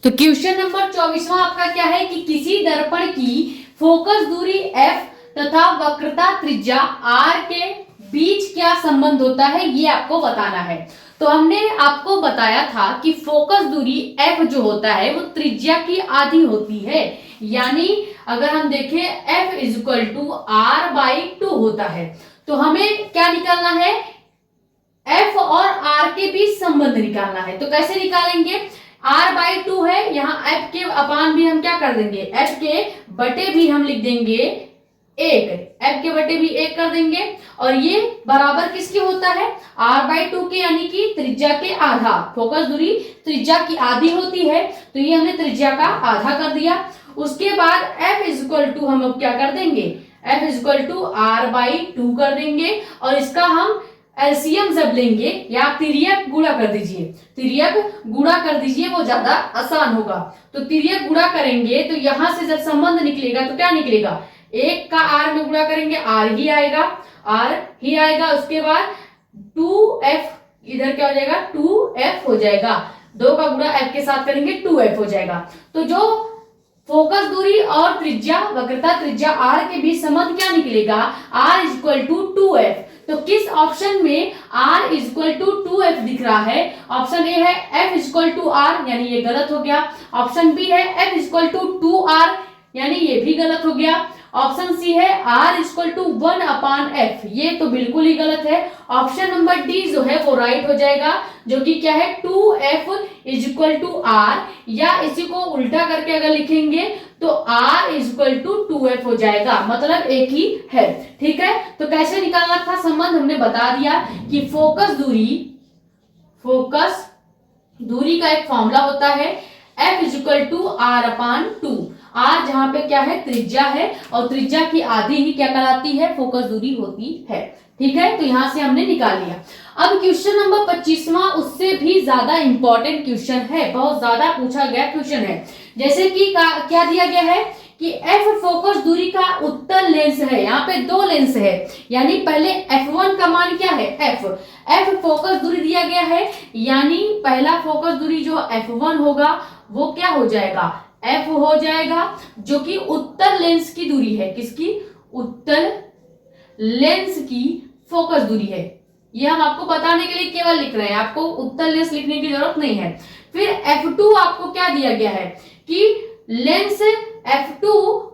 तो क्वेश्चन नंबर 24वां आपका क्या है कि किसी दर्पण की फोकस दूरी f तथा वक्रता त्रिज्या r के बीच क्या संबंध होता है, ये आपको बताना है। तो हमने आपको बताया था कि फोकस दूरी f जो होता है वो त्रिज्या की आधी होती है, यानी अगर हम देखें f equal to r by 2 होता है, तो हमें क्या निकालना है, f और r के बीच संबंध निकालना है। तो कैसे निकालेंगे, r बाई 2 है, यहाँ f के अपान भी हम क्या कर देंगे, f के बटे भी हम लिख देंगे 1, f के बटे भी 1 कर देंगे, और ये बराबर किसके होता है, r बाई 2 के, यानी कि त्रिज्या के आधा। फोकस दूरी त्रिज्या की आधी होती है, तो ये हमने त्रिज्या का आधा कर दिया। उसके बाद f इक्वल टू हम अब क्या कर देंगे, f equal to r by 2 कर देंगे, और इसका हम एलसीएम जब लेंगे या तिर्यक गुणा कर दीजिए, तिर्यक गुणा कर दीजिए, वो ज्यादा आसान होगा। तो तिर्यक गुणा करेंगे तो यहां से जब संबंध निकलेगा तो क्या निकलेगा, 1 का r में गुणा करेंगे r ही आएगा, r ही आएगा। उसके बाद 2f इधर क्या हो जाएगा, 2f हो जाएगा, 2 का गुणा f के साथ करेंगे 2f हो जाएगा। तो जो फोकस दूरी और त्रिज्या, वक्रता त्रिज्या r के बीच संबंध क्या निकलेगा, r इक्वल टू 2f। तो किस ऑप्शन में r इक्वल टू 2f दिख रहा है, ऑप्शन ए है f इक्वल टू r, यानी ये गलत हो गया। ऑप्शन बी है f इक्वल टू 2r, यानी ये भी गलत हो गया। ऑप्शन सी है r equal to 1 upon f, ये तो बिल्कुल ही गलत है। ऑप्शन नंबर डी जो है वो राइट हो जाएगा, जो कि क्या है 2f इक्वल टू r, या इसी को उल्टा करके अगर लिखेंगे तो r इक्वल टू 2f हो जाएगा, मतलब एक ही है। ठीक है, तो कैसे निकालना था संबंध हमने बता दिया कि फोकस दूरी का एक फॉर्मूला होता है f equal to r upon 2। r जहां पे क्या है, त्रिज्या है, और त्रिज्या की आधी ही क्या कहलाती है, फोकस दूरी होती है। ठीक है, तो यहां से हमने निकाल लिया। अब क्वेश्चन नंबर 25वां उससे भी ज्यादा इंपॉर्टेंट क्वेश्चन है, बहुत ज्यादा पूछा गया क्वेश्चन है। जैसे कि क्या दिया गया है कि f फोकस दूरी का उत्तल लेंस है, यहाँ पे 2 लेंस है, यानी पहले f1 का मान क्या है, f फोकस दूरी दिया गया है, यानी पहला फोकस दूरी जो f1 होगा वो क्या हो जाएगा, f हो जाएगा, जो कि उत्तल लेंस की दूरी है। किसकी, उत्तल लेंस की फोकस दूरी है। ये हम आपको बताने के लिए केवल लिख रहे हैं, आपको उत्तल लेंस लिखने की जरूरत नहीं है। फिर f2 आपको क्या दिया गया है कि लेंस f2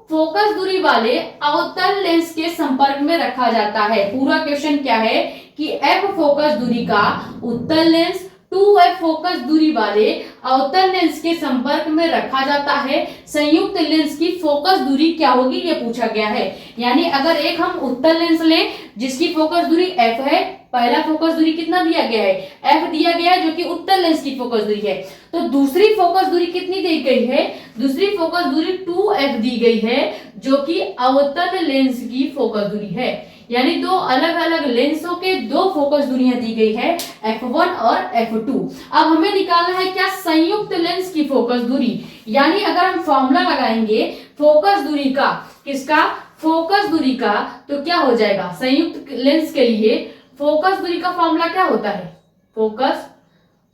फोकस दूरी वाले अवतल लेंस के संपर्क में रखा जाता है। पूरा क्वेश्चन क्या है कि f फोकस दूरी का उत्तल लेंस 2f फोकस दूरी वाले अवतल लेंस के संपर्क में रखा जाता है, संयुक्त लेंस की फोकस दूरी क्या होगी ये पूछा गया है। यानी अगर एक हम उत्तल लेंस लें जिसकी फोकस दूरी f है, पहला फोकस दूरी कितना दिया गया है, f दिया गया है जो कि उत्तल लेंस की फोकस दूरी है, तो दूसरी फोकस दूरी कितनी दी गई है, दूसरी फोकस दूरी 2f दी गई है जो कि अवतल लेंस की फोकस दूरी है। यानी दो अलग अलग लेंसों के दो फोकस दूरियां दी गई है, f1 और f2। अब हमें निकालना है क्या, संयुक्त लेंस की फोकस दूरी। यानी अगर हम फॉर्मूला लगाएंगे फोकस दूरी का, किसका, फोकस दूरी का, तो क्या हो जाएगा, संयुक्त लेंस के लिए फोकस दूरी का फॉर्मूला क्या होता है, फोकस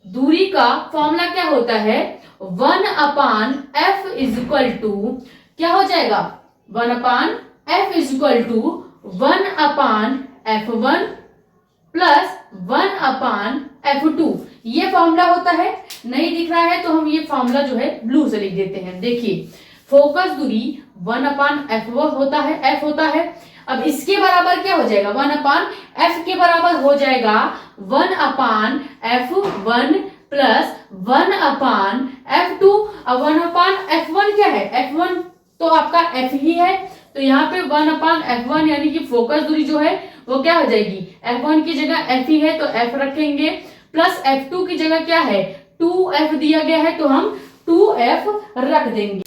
दूरी का फॉर्मूला क्या होता है, 1/f इक्वल टू क्या हो जाएगा, 1/f equal to 1/f1 plus 1/f2। ये फॉर्मूला होता है। नहीं दिख रहा है तो हम ये फॉर्मूला जो है ब्लू से लिख देते हैं। देखिए फोकस दूरी 1/f होता है, f होता है। अब इसके बराबर क्या हो जाएगा, 1/f के बराबर हो जाएगा 1/f1 प्लस 1/f2। अब 1/f1 क्या है, f1 तो आपका f ही है, तो यहाँ पे 1/f1 यानी कि फोकस दूरी जो है वो क्या हो जाएगी, f1 की जगह f ही है तो f रखेंगे, प्लस f2 की जगह क्या है 2f दिया गया है तो हम 2f रख देंगे।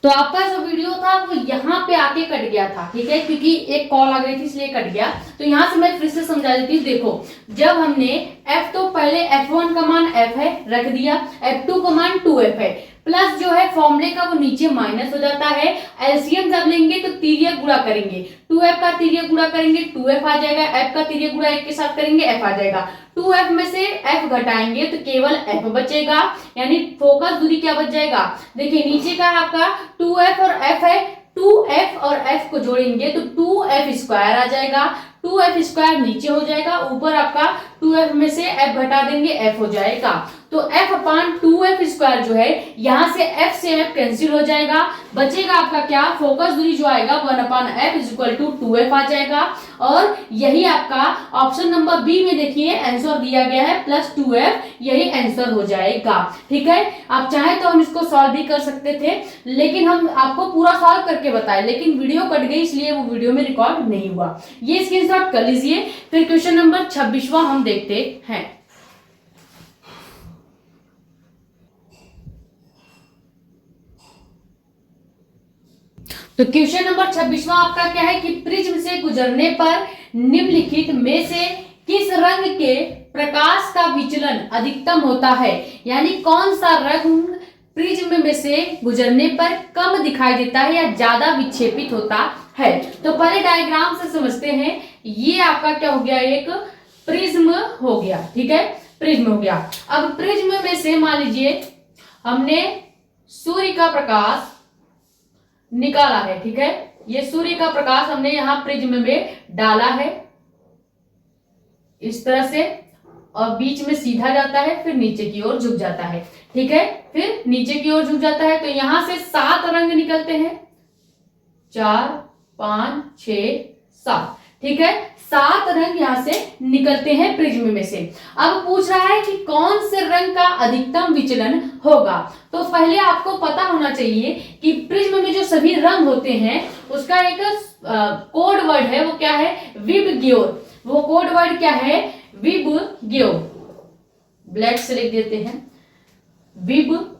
तो आपका जो वीडियो था वो यहाँ पे आके कट गया था, ठीक है, क्योंकि एक कॉल आ गई थी इसलिए कट गया। तो यहाँ से मैं फिर से समझा देती हूँ। देखो जब हमने f तो पहले f1 का मान f है रख दिया, f2 का मान 2f है, प्लस जो है फॉर्मूले का वो नीचे माइनस हो जाता है। एलसीएम जब लेंगे तो तिर्यक गुणा करेंगे, 2f का तिर्यक गुणा करेंगे 2f आ जाएगा, f का तिर्यक गुणा 1 के साथ करेंगे f आ जाएगा, 2f में से f घटाएंगे तो केवल f बचेगा। यानी फोकस दूरी क्या बच जाएगा, देखिए नीचे का आपका 2f और f है, 2f और f को जोड़ेंगे तो 2f स्क्वायर आ जाएगा, 2f स्क्वायर नीचे हो जाएगा, ऊपर आपका 2f में से f घटा देंगे f हो जाएगा। तो f/2f स्क्वायर जो है यहां से f से f कैंसिल हो जाएगा, बचेगा आपका क्या, फोकस दूरी जो आएगा 1/f इक्वल टू 2f आ जाएगा। और यही आपका ऑप्शन नंबर बी में देखिए आंसर दिया गया है प्लस 2f, यही आंसर हो जाएगा। ठीक है, आप चाहे तो हम इसको सॉल्व भी कर सकते थे लेकिन हम आपको पूरा सॉल्व करके बताए, लेकिन वीडियो कट गई इसलिए वो वीडियो में रिकॉर्ड नहीं हुआ। ये स्क्रीनशॉट कर लीजिए। फिर क्वेश्चन नंबर 26वां हम देखते हैं। तो क्वेश्चन नंबर 26वां आपका क्या है कि प्रिज्म से गुजरने पर निम्नलिखित में से किस रंग के प्रकाश का विचलन अधिकतम होता है। यानी कौन सा रंग प्रिज्म में से गुजरने पर कम दिखाई देता है या ज्यादा विक्षेपित होता है। तो पहले डायग्राम से समझते हैं। ये आपका क्या हो गया, एक प्रिज्म हो गया, ठीक है, प्रिज्म हो गया। अब प्रिज्म में से मान लीजिए हमने सूर्य का प्रकाश निकाला है, ठीक है, ये सूर्य का प्रकाश हमने यहां प्रिज्म में डाला है इस तरह से, और बीच में सीधा जाता है फिर नीचे की ओर झुक जाता है, ठीक है, फिर नीचे की ओर झुक जाता है। तो यहां से 7 रंग निकलते हैं, 4 5 6 7, ठीक है, 7 रंग यहां से निकलते हैं प्रिज्म में से। अब पूछ रहा है कि कौन से रंग का अधिकतम विचलन होगा। तो पहले आपको पता होना चाहिए कि प्रिज्म में जो सभी रंग होते हैं उसका एक कोड वर्ड है, वो क्या है, विबग्योर। वो कोड वर्ड क्या है, विबग्योर। ब्लैक से लिख देते हैं, विबग्योर,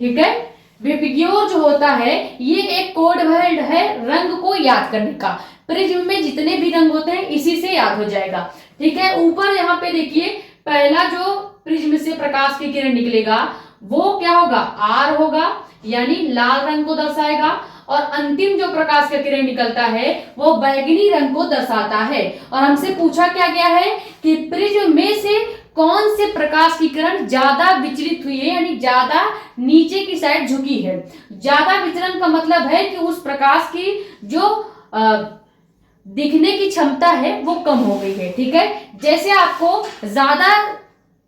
ठीक है। विबग्योर जो होता है ये एक कोड वर्ड है रंग को याद करने का। प्रिज्म में जितने भी रंग होते हैं इसी से याद हो जाएगा, ठीक है। ऊपर यहाँ पे देखिए पहला जो प्रिज्म से प्रकाश की किरण निकलेगा वो क्या होगा, आर होगा, यानी लाल रंग को दर्शाएगा। और अंतिम जो प्रकाश का किरण निकलता है वो बैगनी रंग को दर्शाता है। और हमसे पूछा क्या गया है कि प्रिज्म में से कौन से प्रकाश की किरण ज्यादा विचलित हुई है, यानी ज्यादा नीचे की साइड झुकी है। ज्यादा विचलन का मतलब है कि उस प्रकाश की जो दिखने की क्षमता है वो कम हो गई है, ठीक है। जैसे आपको ज्यादा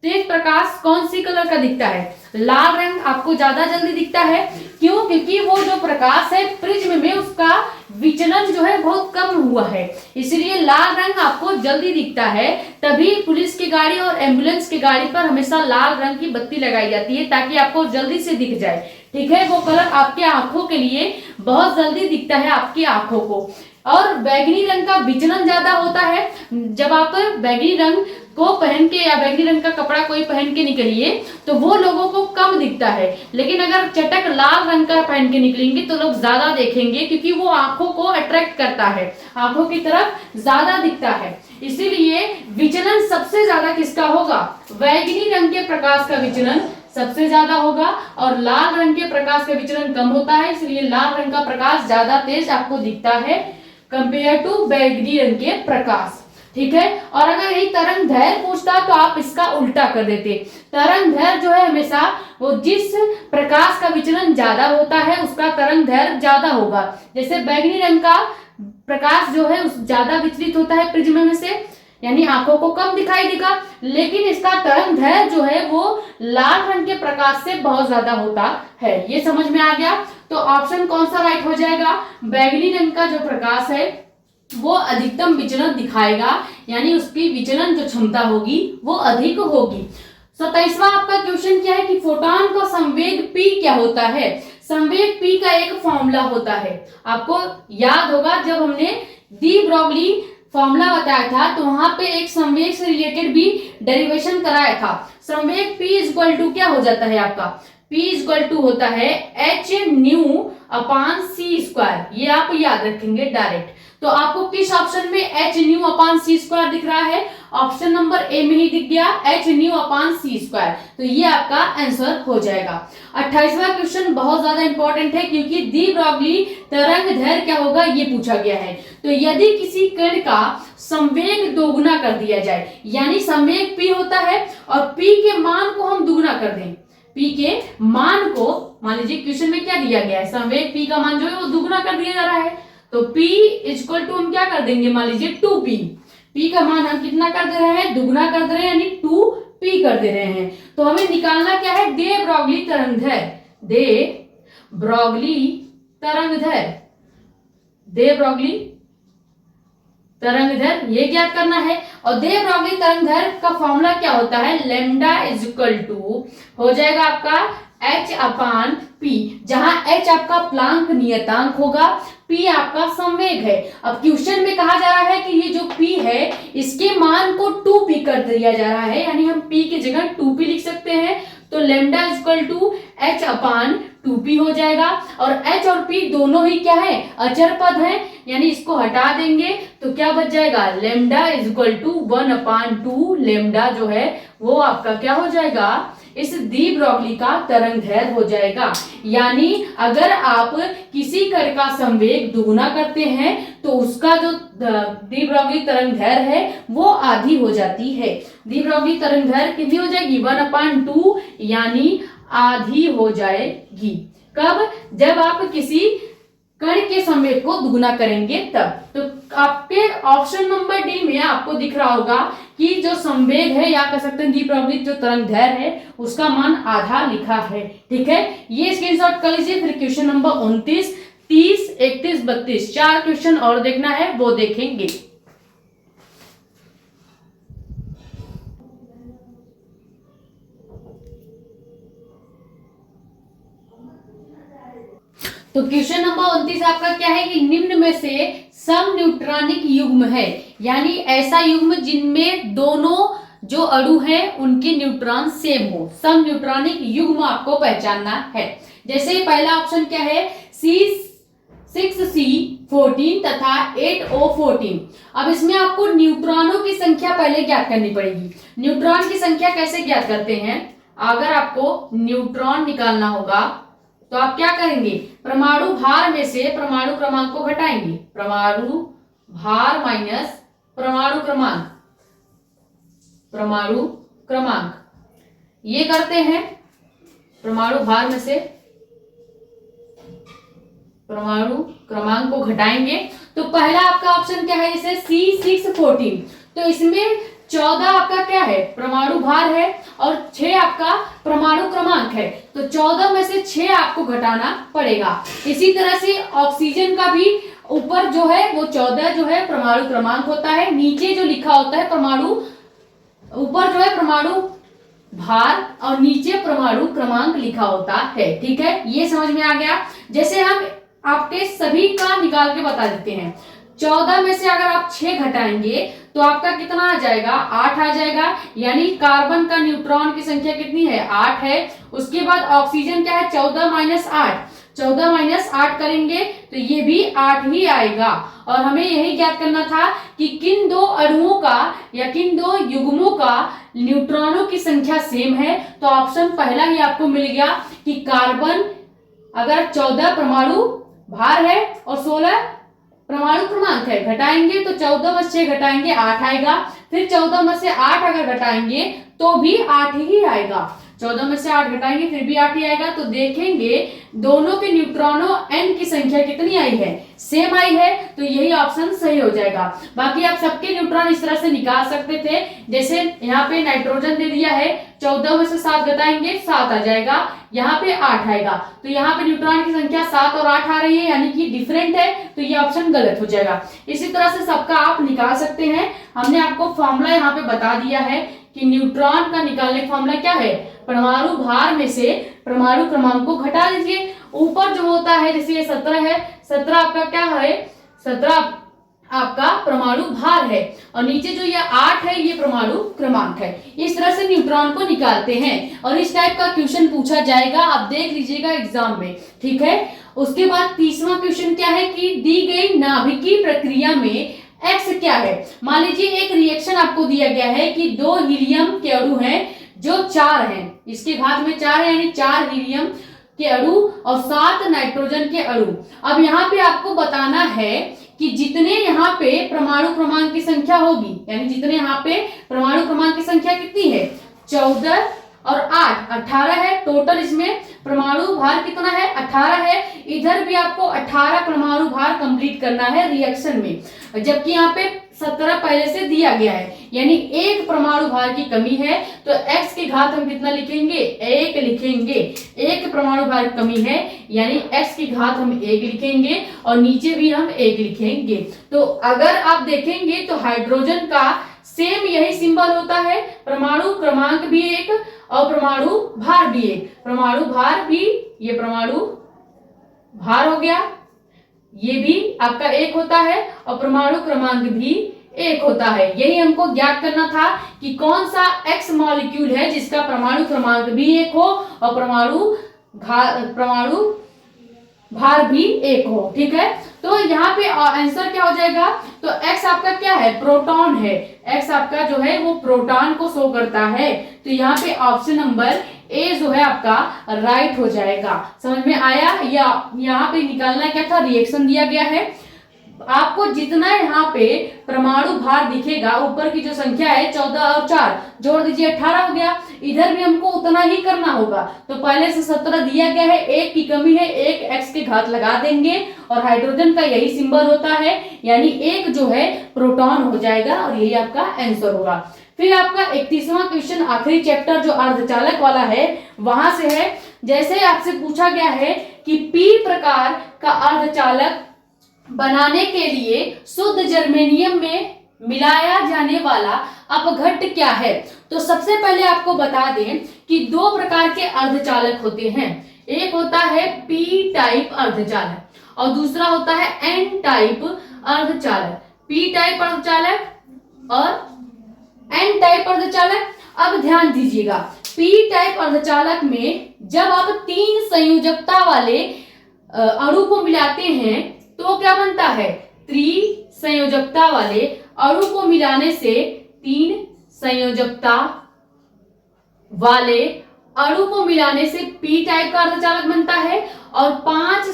तेज प्रकाश कौन सी कलर का दिखता है, लाल रंग आपको ज्यादा जल्दी दिखता है। क्यों, क्योंकि वो जो प्रकाश है प्रिज्म में उसका विचलन जो है बहुत कम हुआ है, इसलिए लाल रंग आपको जल्दी दिखता है। तभी पुलिस की गाड़ी और एम्बुलेंस की गाड़ी पर हमेशा लाल रंग की बत्ती लगाई जाती है ताकि आपको जल्दी से दिख जाए। ठीक है, वो कलर आपके आंखों के लिए बहुत जल्दी दिखता है आपकी आंखों को। और बैगनी रंग का विचलन ज्यादा होता है। जब आप बैगनी रंग को पहन के या बैगनी रंग का कपड़ा कोई पहन के निकलिए तो वो लोगों को कम दिखता है, लेकिन अगर चटक लाल रंग का पहन के निकलेंगे तो लोग ज्यादा देखेंगे, क्योंकि वो आंखों को अट्रैक्ट करता है, आंखों की तरफ ज्यादा दिखता है। इसीलिए विचलन सबसे ज्यादा किसका होगा? बैगनी रंग के प्रकाश का विचलन सबसे ज्यादा होगा और लाल रंग के प्रकाश का विचलन कम होता है, इसलिए लाल रंग का प्रकाश ज्यादा तेज आपको दिखता है कंपेयर टू बैगनी रंग के प्रकाश। ठीक है, और अगर यही तरंग दैर्घ्य पूछता तो आप इसका उल्टा कर देते। तरंग दैर्घ्य जो है हमेशा वो जिस प्रकाश का विचलन ज्यादा होता है उसका तरंग दैर्घ्य ज्यादा होगा। जैसे बैगनी रंग का प्रकाश जो है उस ज्यादा विचलित होता है प्रिज्म में से, यानी आंखों को कम दिखाई देगा, लेकिन इसका तरंग दैर्घ्य जो है वो लाल रंग के प्रकाश से बहुत ज्यादा होता है। ये समझ में आ गया? तो ऑप्शन कौन सा राइट हो जाएगा? बैगनी रंग का जो प्रकाश है वो अधिकतम विचलन दिखाएगा, यानी उसकी विचलन जो क्षमता होगी वो अधिक होगी। 27वां आपका क्वेश्चन क्या है कि फोटॉन का संवेग p क्या होता है? संवेग p का एक फॉर्मूला होता है, आपको याद होगा जब हमने डी ब्रॉगली फॉर्मूला बताया था तो वहां पे एक संवेग से रिलेटेड भी डेरिवेशन कराया था। संवेग p इक्वल टू क्या हो जाता है आपका? p इक्वल टू होता है h न्यू अपान c स्क्वायर, ये आप याद रखेंगे डायरेक्ट। तो आपको किस ऑप्शन में h न्यू अपान c स्क्वायर दिख रहा है? ऑप्शन नंबर ए में ही दिख गया h न्यू अपान c स्क्वायर, तो ये आपका आंसर हो जाएगा। 28वां क्वेश्चन बहुत ज्यादा इंपॉर्टेंट है क्योंकि डी ब्रॉगली तरंग दैर्घ्य क्या होगा ये पूछा गया है। तो यदि किसी कण का संवेग दोगुना कर दिया जाए, यानी संवेग p होता है और p के मान को हम दुगुना कर दें, p के मान को, मान लीजिए क्वेश्चन में क्या दिया गया है, संवेग p का मान जो है वो दुगुना कर दिया जा रहा है, तो p इक्वल टू हम क्या कर देंगे, मान लीजिए 2p, p का मान हम कितना कर दे रहे हैं? दुगुना कर दे रहे हैं, यानी 2p कर दे रहे हैं। तो हमें निकालना क्या है? दे ब्रॉगली तरंग दैर्घ्य, दे ब्रॉगली तरंग दैर्घ्य, दे ब्रॉगली तरंग दैर्घ्य ये ज्ञात करना है। और दे ब्रॉगली तरंग दैर्घ्य का फॉर्मूला क्या होता है? लैम्डा इज इक्वल टू हो जाएगा आपका h अपान p, जहां h आपका प्लांक नियतांक होगा, p आपका संवेग है। अब क्वेश्चन में कहा जा रहा है कि ये जो p है इसके मान को 2p कर दिया जा रहा है, यानी हम p की जगह 2p लिख सकते हैं। तो lambda equal to h upon 2p हो जाएगा, और h और p दोनों ही क्या है? अचर पद है, यानी इसको हटा देंगे तो क्या बच जाएगा? Lambda equal to 1 upon 2, lambda जो है वो आपका क्या हो जाएगा? इस डी ब्रॉगली का तरंग दैर्घ्य हो जाएगा। यानी अगर आप किसी कण का संवेग दुगुना करते हैं तो उसका जो डी ब्रॉगली तरंग दैर्घ्य है वो आधी हो जाती है। डी ब्रॉगली तरंग दैर्घ्य कितनी हो जाएगी? 1/2, यानी आधी हो जाएगी। कब? जब आप किसी कण के संवेग को दुगुना करेंगे तब। तो आपके ऑप्शन नंबर डी में आपको दिख रहा होगा कि जो संवेग है या कह सकते हैं डी ब्रॉगली जो तरंग दैर्घ्य है उसका मान आधा लिखा है। ठीक है, ये स्क्रीनशॉट कर लीजिए। फिर क्वेश्चन नंबर 29, 30, 31, 32 4 क्वेश्चन और देखना है वो देखेंगे। तो क्वेश्चन नंबर 29 आपका क्या है कि निम्न में से सम न्यूट्रॉनिक युग्म है, यानी ऐसा युग्म जिनमें दोनों जो अणु हैं उनके न्यूट्रॉन सेम हो। सम न्यूट्रॉनिक युग्म आपको पहचानना है। जैसे पहला ऑप्शन क्या है? C6C14 तथा 8O14। अब इसमें आपको न्यूट्रॉनों की संख्या पहले ज्ञात करनी पड़ेगी। न्यूट्रॉन की संख्या कैसे ज्ञात करते हैं? अगर आपको न्यूट्रॉन निकालना होगा तो आप क्या करेंगे? परमाणु भार में से परमाणु क्रमांक को घटाएंगे, परमाणु भार माइनस परमाणु क्रमांक, परमाणु क्रमांक ये करते हैं। परमाणु भार में से परमाणु क्रमांक को घटाएंगे तो पहला आपका ऑप्शन क्या है? जैसे C614, तो इसमें 14 आपका क्या है? परमाणु भार है और 6 आपका परमाणु क्रमांक है, तो 14 में से 6 आपको घटाना पड़ेगा। इसी तरह से ऑक्सीजन का भी ऊपर जो है वो 14 जो है परमाणु क्रमांक होता है, नीचे जो लिखा होता है परमाणु, ऊपर जो है परमाणु भार और नीचे परमाणु क्रमांक लिखा होता है। ठीक है, ये समझ में आ गया। जैसे हम आपके सभी का निकाल के बता देते हैं। 14 में से अगर आप 6 घटाएंगे तो आपका कितना आ जाएगा, 8 आ जाएगा। यानी कार्बन का न्यूट्रॉन की संख्या कितनी है, 8 है। उसके बाद ऑक्सीजन क्या है, 14 माइनस 8, 14 माइनस 8 करेंगे तो ये भी 8 ही आएगा। और हमें यही ज्ञात करना था कि किन दो अणुओं का या किन दो युग्मों का न्यूट्रॉनों की संख्या सेम है। तो ऑप्शन पहला ही आपको मिल गया कि कार्बन अगर 14 परमाणु भार है और 16 परमाणु क्रमांक है, घटाएंगे तो 14 में 6 घटाएंगे 8 आएगा। फिर 14 में से 8 अगर घटाएंगे तो भी 8 ही आएगा। 14 में से 8 घटाएंगे फिर भी 8 ही आएगा। तो देखेंगे दोनों के न्यूट्रॉनों n की संख्या कितनी आई है, सेम आई है, तो यही ऑप्शन सही हो जाएगा। बाकी आप सबके न्यूट्रॉन इस तरह से निकाल सकते थे। जैसे यहाँ पे नाइट्रोजन दे दिया है, 14 में से 7 घटाएंगे 7 आ जाएगा, यहाँ पे 8 आएगा। तो यहाँ पे न्यूट्रॉन की संख्या 7 और 8 आ रही है, यानी कि डिफरेंट है, तो ये ऑप्शन गलत हो जाएगा। इसी तरह से सबका आप निकाल सकते हैं। हमने आपको फॉर्मूला यहाँ पे बता दिया है कि न्यूट्रॉन का निकालने का फॉर्मूला क्या है, परमाणु भार में से परमाणु क्रमांक को घटा दीजिए। ऊपर जो होता है जैसे ये 17 है, 17 आपका क्या है, 17 आपका परमाणु भार है, और नीचे जो ये 8 है ये परमाणु क्रमांक है। इस तरह से न्यूट्रॉन को निकालते हैं और इस टाइप का क्वेश्चन पूछा जाएगा, आप देख लीजिएगा एग्जाम में। ठीक है, उसके बाद तीसरा क्वेश्चन क्या है कि दी गई नाभिकीय प्रक्रिया में एक्स क्या है। मान लीजिए एक रिएक्शन आपको दिया गया है कि 2 हीलियम के अणु हैं जो 4 हैं, इसके घात में 4 है, यानी 4 हीलियम के अणु और 7 नाइट्रोजन के अणु। अब यहाँ पे आपको बताना है कि जितने यहाँ पे परमाणु क्रमांक की संख्या होगी, यानी जितने यहाँ पे परमाणु क्रमांक की संख्या कितनी है, 14 और 8 18 है टोटल। इसमें परमाणु भार कितना है, 18 है। इधर भी आपको 18 परमाणु भार कंप्लीट करना है रिएक्शन में, जबकि यहाँ पे 17 पहले से दिया गया है, यानी 1 परमाणु भार की कमी है। तो x की घात हम कितना लिखेंगे, 1 लिखेंगे। 1 परमाणु भार की कमी है, यानी x की घात हम 1 लिखेंगे और नीचे भी हम 1 लिखेंगे। तो अगर आप देखेंगे तो हाइड्रोजन का सेम यही सिंबल होता है, परमाणु क्रमांक भी 1 और परमाणु भार भी 1। परमाणु भार भी, ये परमाणु भार हो गया, ये भी आपका 1 होता है और परमाणु क्रमांक भी 1 होता है। यही हमको ज्ञात करना था कि कौन सा एक्स मॉलिक्यूल है जिसका परमाणु क्रमांक भी 1 हो और परमाणु भार भी 1 हो। ठीक है, तो यहाँ पे आंसर क्या हो जाएगा, तो x आपका क्या है, प्रोटॉन है। x आपका जो है वो प्रोटॉन को शो करता है, तो यहाँ पे ऑप्शन नंबर ए जो है आपका राइट हो जाएगा। समझ में आया, या यहाँ पे निकालना क्या था, रिएक्शन दिया गया है। आपको जितना यहाँ पे परमाणु भार दिखेगा, ऊपर की जो संख्या है 14 और 4 जोड़ दीजिए 18 हो गया। इधर भी हमको उतना ही करना होगा, तो पहले से 17 दिया गया है, 1 की कमी है, 1 x की घात लगा देंगे और हाइड्रोजन का यही सिंबल होता है, यानी 1 जो है प्रोटॉन हो जाएगा और यही आपका आंसर होगा। फिर आपका 31वां क्वेश्चन आखिरी चैप्टर जो अर्धचालक वाला है वहां से है। जैसे आपसे पूछा गया है कि p प्रकार का अर्धचालक बनाने के लिए शुद्ध जर्मेनियम में मिलाया जाने वाला अपघट्ट क्या है। तो सबसे पहले आपको बता दें कि 2 प्रकार के अर्धचालक होते हैं, एक होता है p टाइप अर्धचालक और दूसरा होता है n टाइप अर्धचालक। p टाइप अर्धचालक और n टाइप अर्धचालक। अब ध्यान दीजिएगा, p टाइप अर्धचालक में जब आप 3 संयोजकता वाले अणु को मिलाते हैं तो क्या बनता है, त्रिसंयोजकता वाले अणु को मिलाने से 3 संयोजकता वाले अणु को मिलाने से p टाइप का अर्धचालक बनता है और 5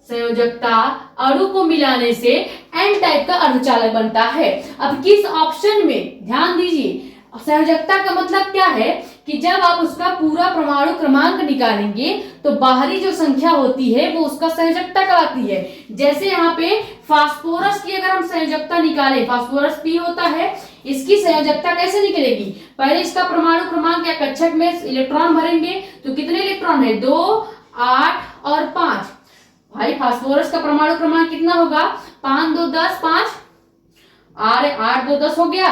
संयोजकता अणु को मिलाने से n टाइप का अर्धचालक बनता है। अब किस ऑप्शन में, ध्यान दीजिए, संयोजकता का मतलब क्या है कि जब आप उसका पूरा परमाणु क्रमांक निकालेंगे तो बाहरी जो संख्या होती है वो उसका संयोजकता कहलाती है। जैसे यहाँ पे फास्फोरस की अगर हम संयोजकता निकालें, फास्फोरस P होता है, इसकी संयोजकता कैसे निकलेगी, पहले इसका परमाणु क्रमांक या कक्षक में इलेक्ट्रॉन भरेंगे तो कितने इलेक्ट्रॉन है, 2, 8 और 5। भाई फास्फोरस का परमाणु क्रमांक कितना होगा, 5 2 10 5 8 2 10 हो गया,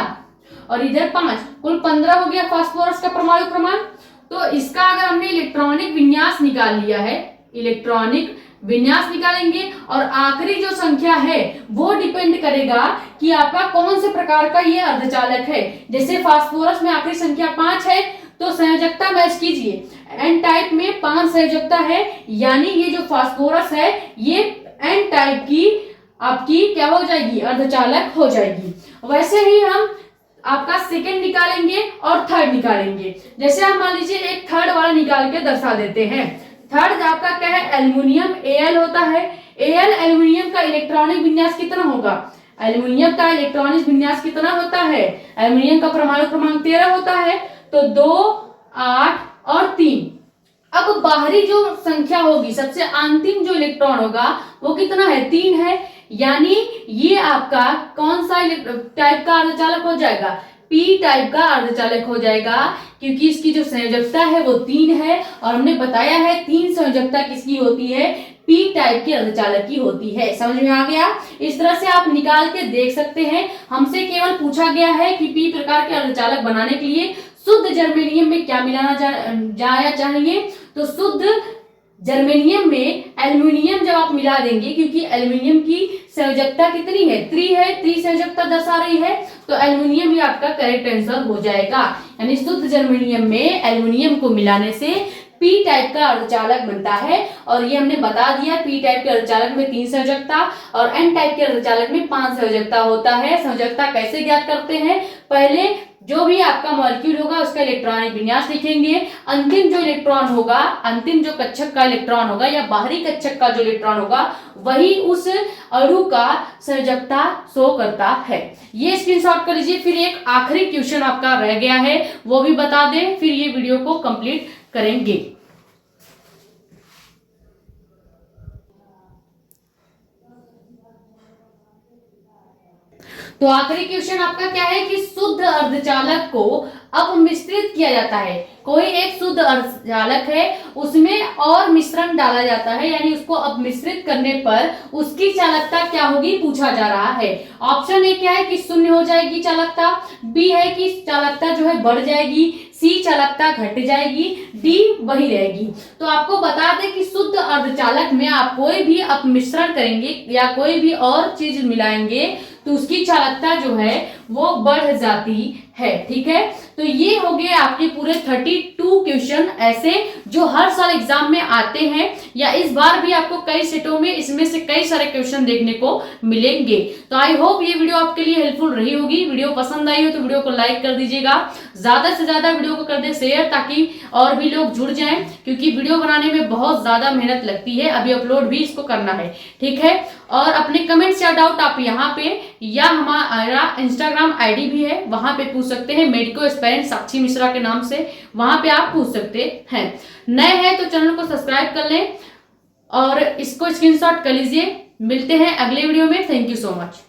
और इधर 5, कुल 15 हो गया फास्फोरस का परमाणु क्रमांक। तो इसका अगर हमने इलेक्ट्रॉनिक विन्यास निकाल लिया है, इलेक्ट्रॉनिक विन्यास निकालेंगे, और आखिरी जो संख्या है वो डिपेंड करेगा कि आपका कौन से प्रकार का ये अर्धचालक है। जैसे फास्फोरस में आखिरी संख्या 5 है तो संयोजकता मैच कीजिए, एन टाइप में 5 संयोजकता है, यानी ये जो फास्फोरस है ये एन टाइप की आपकी क्या हो जाएगी, अर्धचालक हो जाएगी। वैसे ही हम आपका सेकंड निकालेंगे और थर्ड निकालेंगे। जैसे हम मान लीजिए एक थर्ड वाला निकाल के दर्शा देते हैं। थर्ड आपका क्या है, एल्युमिनियम Al होता है। Al एल्युमिनियम का इलेक्ट्रॉनिक विन्यास कितना होगा, एल्युमिनियम का इलेक्ट्रॉनिक विन्यास कितना होता है, एल्युमिनियम का परमाणु क्रमांक 13 होता है, तो 2 8 और 3। अब बाहरी जो संख्या होगी, सबसे अंतिम जो इलेक्ट्रॉन होगा वो कितना है, 3 है, यानी ये आपका कौन सा टाइप का अर्धचालक हो जाएगा, पी टाइप का अर्धचालक हो जाएगा, क्योंकि इसकी जो संयोजकता है वो 3 है, और हमने बताया है 3 संयोजकता किसकी होती है, पी टाइप के अर्धचालक की होती है। समझ में आ गया। इस तरह से आप निकाल के देख सकते हैं। हमसे केवल पूछा गया है कि पी प्रकार के अर्धचालक बनाने के लिए शुद्ध जर्मेनियम में क्या मिलाना जाया चाहिए, तो शुद्ध जर्मेनियम में एल्युमिनियम जब आप मिला देंगे, क्योंकि एल्युमिनियम की संयोजकता कितनी है, 3 है, 3 संयोजकता दर्शा रही है, तो एल्युमिनियम ही आपका करेक्ट आंसर हो जाएगा। यानी शुद्ध जर्मेनियम में एल्युमिनियम को मिलाने से पी टाइप का अर्धचालक बनता है, और ये हमने बता दिया पी टाइप के अर्धचालक में 3 संयोजकता और एन टाइप के अर्धचालक में 5 संयोजकता होता है। संयोजकता कैसे ज्ञात करते हैं, पहले जो भी आपका मॉलिक्यूल होगा उसका इलेक्ट्रॉनिक विन्यास लिखेंगे, अंतिम जो इलेक्ट्रॉन होगा, अंतिम जो कक्षक का इलेक्ट्रॉन होगा या बाहरी कक्षक का जो इलेक्ट्रॉन होगा वही उस अणु का संयोजकता शो करता है। ये स्क्रीनशॉट कर लीजिए। फिर एक आखिरी क्वेश्चन आपका रह गया है, वो भी बता दें, फिर ये वीडियो को कंप्लीट करेंगे। तो आखिरी क्वेश्चन आपका क्या है कि शुद्ध अर्धचालक को अपमिश्रित किया जाता है। कोई एक शुद्ध अर्धचालक है, उसमें और मिश्रण डाला जाता है, यानी उसको अपमिश्रित करने पर उसकी चालकता क्या होगी पूछा जा रहा है। ऑप्शन ए क्या है कि 0 हो जाएगी चालकता, बी है कि चालकता जो है बढ़ जाएगी, सी चालकता घट जाएगी, डी वही रहेगी। तो आपको बता दें कि शुद्ध अर्धचालक में आप कोई भी अपमिश्रण करेंगे या कोई भी और चीज मिलाएंगे तो उसकी चालकता जो है वो बढ़ जाती है। ठीक है, तो ये हो गए आपके पूरे 32 क्वेश्चन ऐसे जो हर साल एग्जाम में आते हैं, या इस बार भी आपको कई सेटों में इसमें से कई सारे क्वेश्चन देखने को मिलेंगे। तो आई होप ये वीडियो आपके लिए हेल्पफुल रही होगी। वीडियो पसंद आई हो तो वीडियो को लाइक कर दीजिएगा, ज्यादा से ज्यादा वीडियो को कर दे शेयर, ताकि और भी लोग जुड़ जाएं, क्योंकि वीडियो बनाने में बहुत ज्यादा मेहनत लगती है, अभी अपलोड भी इसको करना है। ठीक है, और अपने कमेंट्स या डाउट आप यहाँ पे या हमारा इंस्टाग्राम आईडी भी है, वहां पे पूछ सकते हैं, मेडिको एस्पायरेंट साक्षी मिश्रा के नाम से, वहां पे आप पूछ सकते हैं। नए हैं तो चैनल को सब्सक्राइब कर लें और इसको स्क्रीनशॉट कर लीजिए। मिलते हैं अगले वीडियो में। Thank you so much.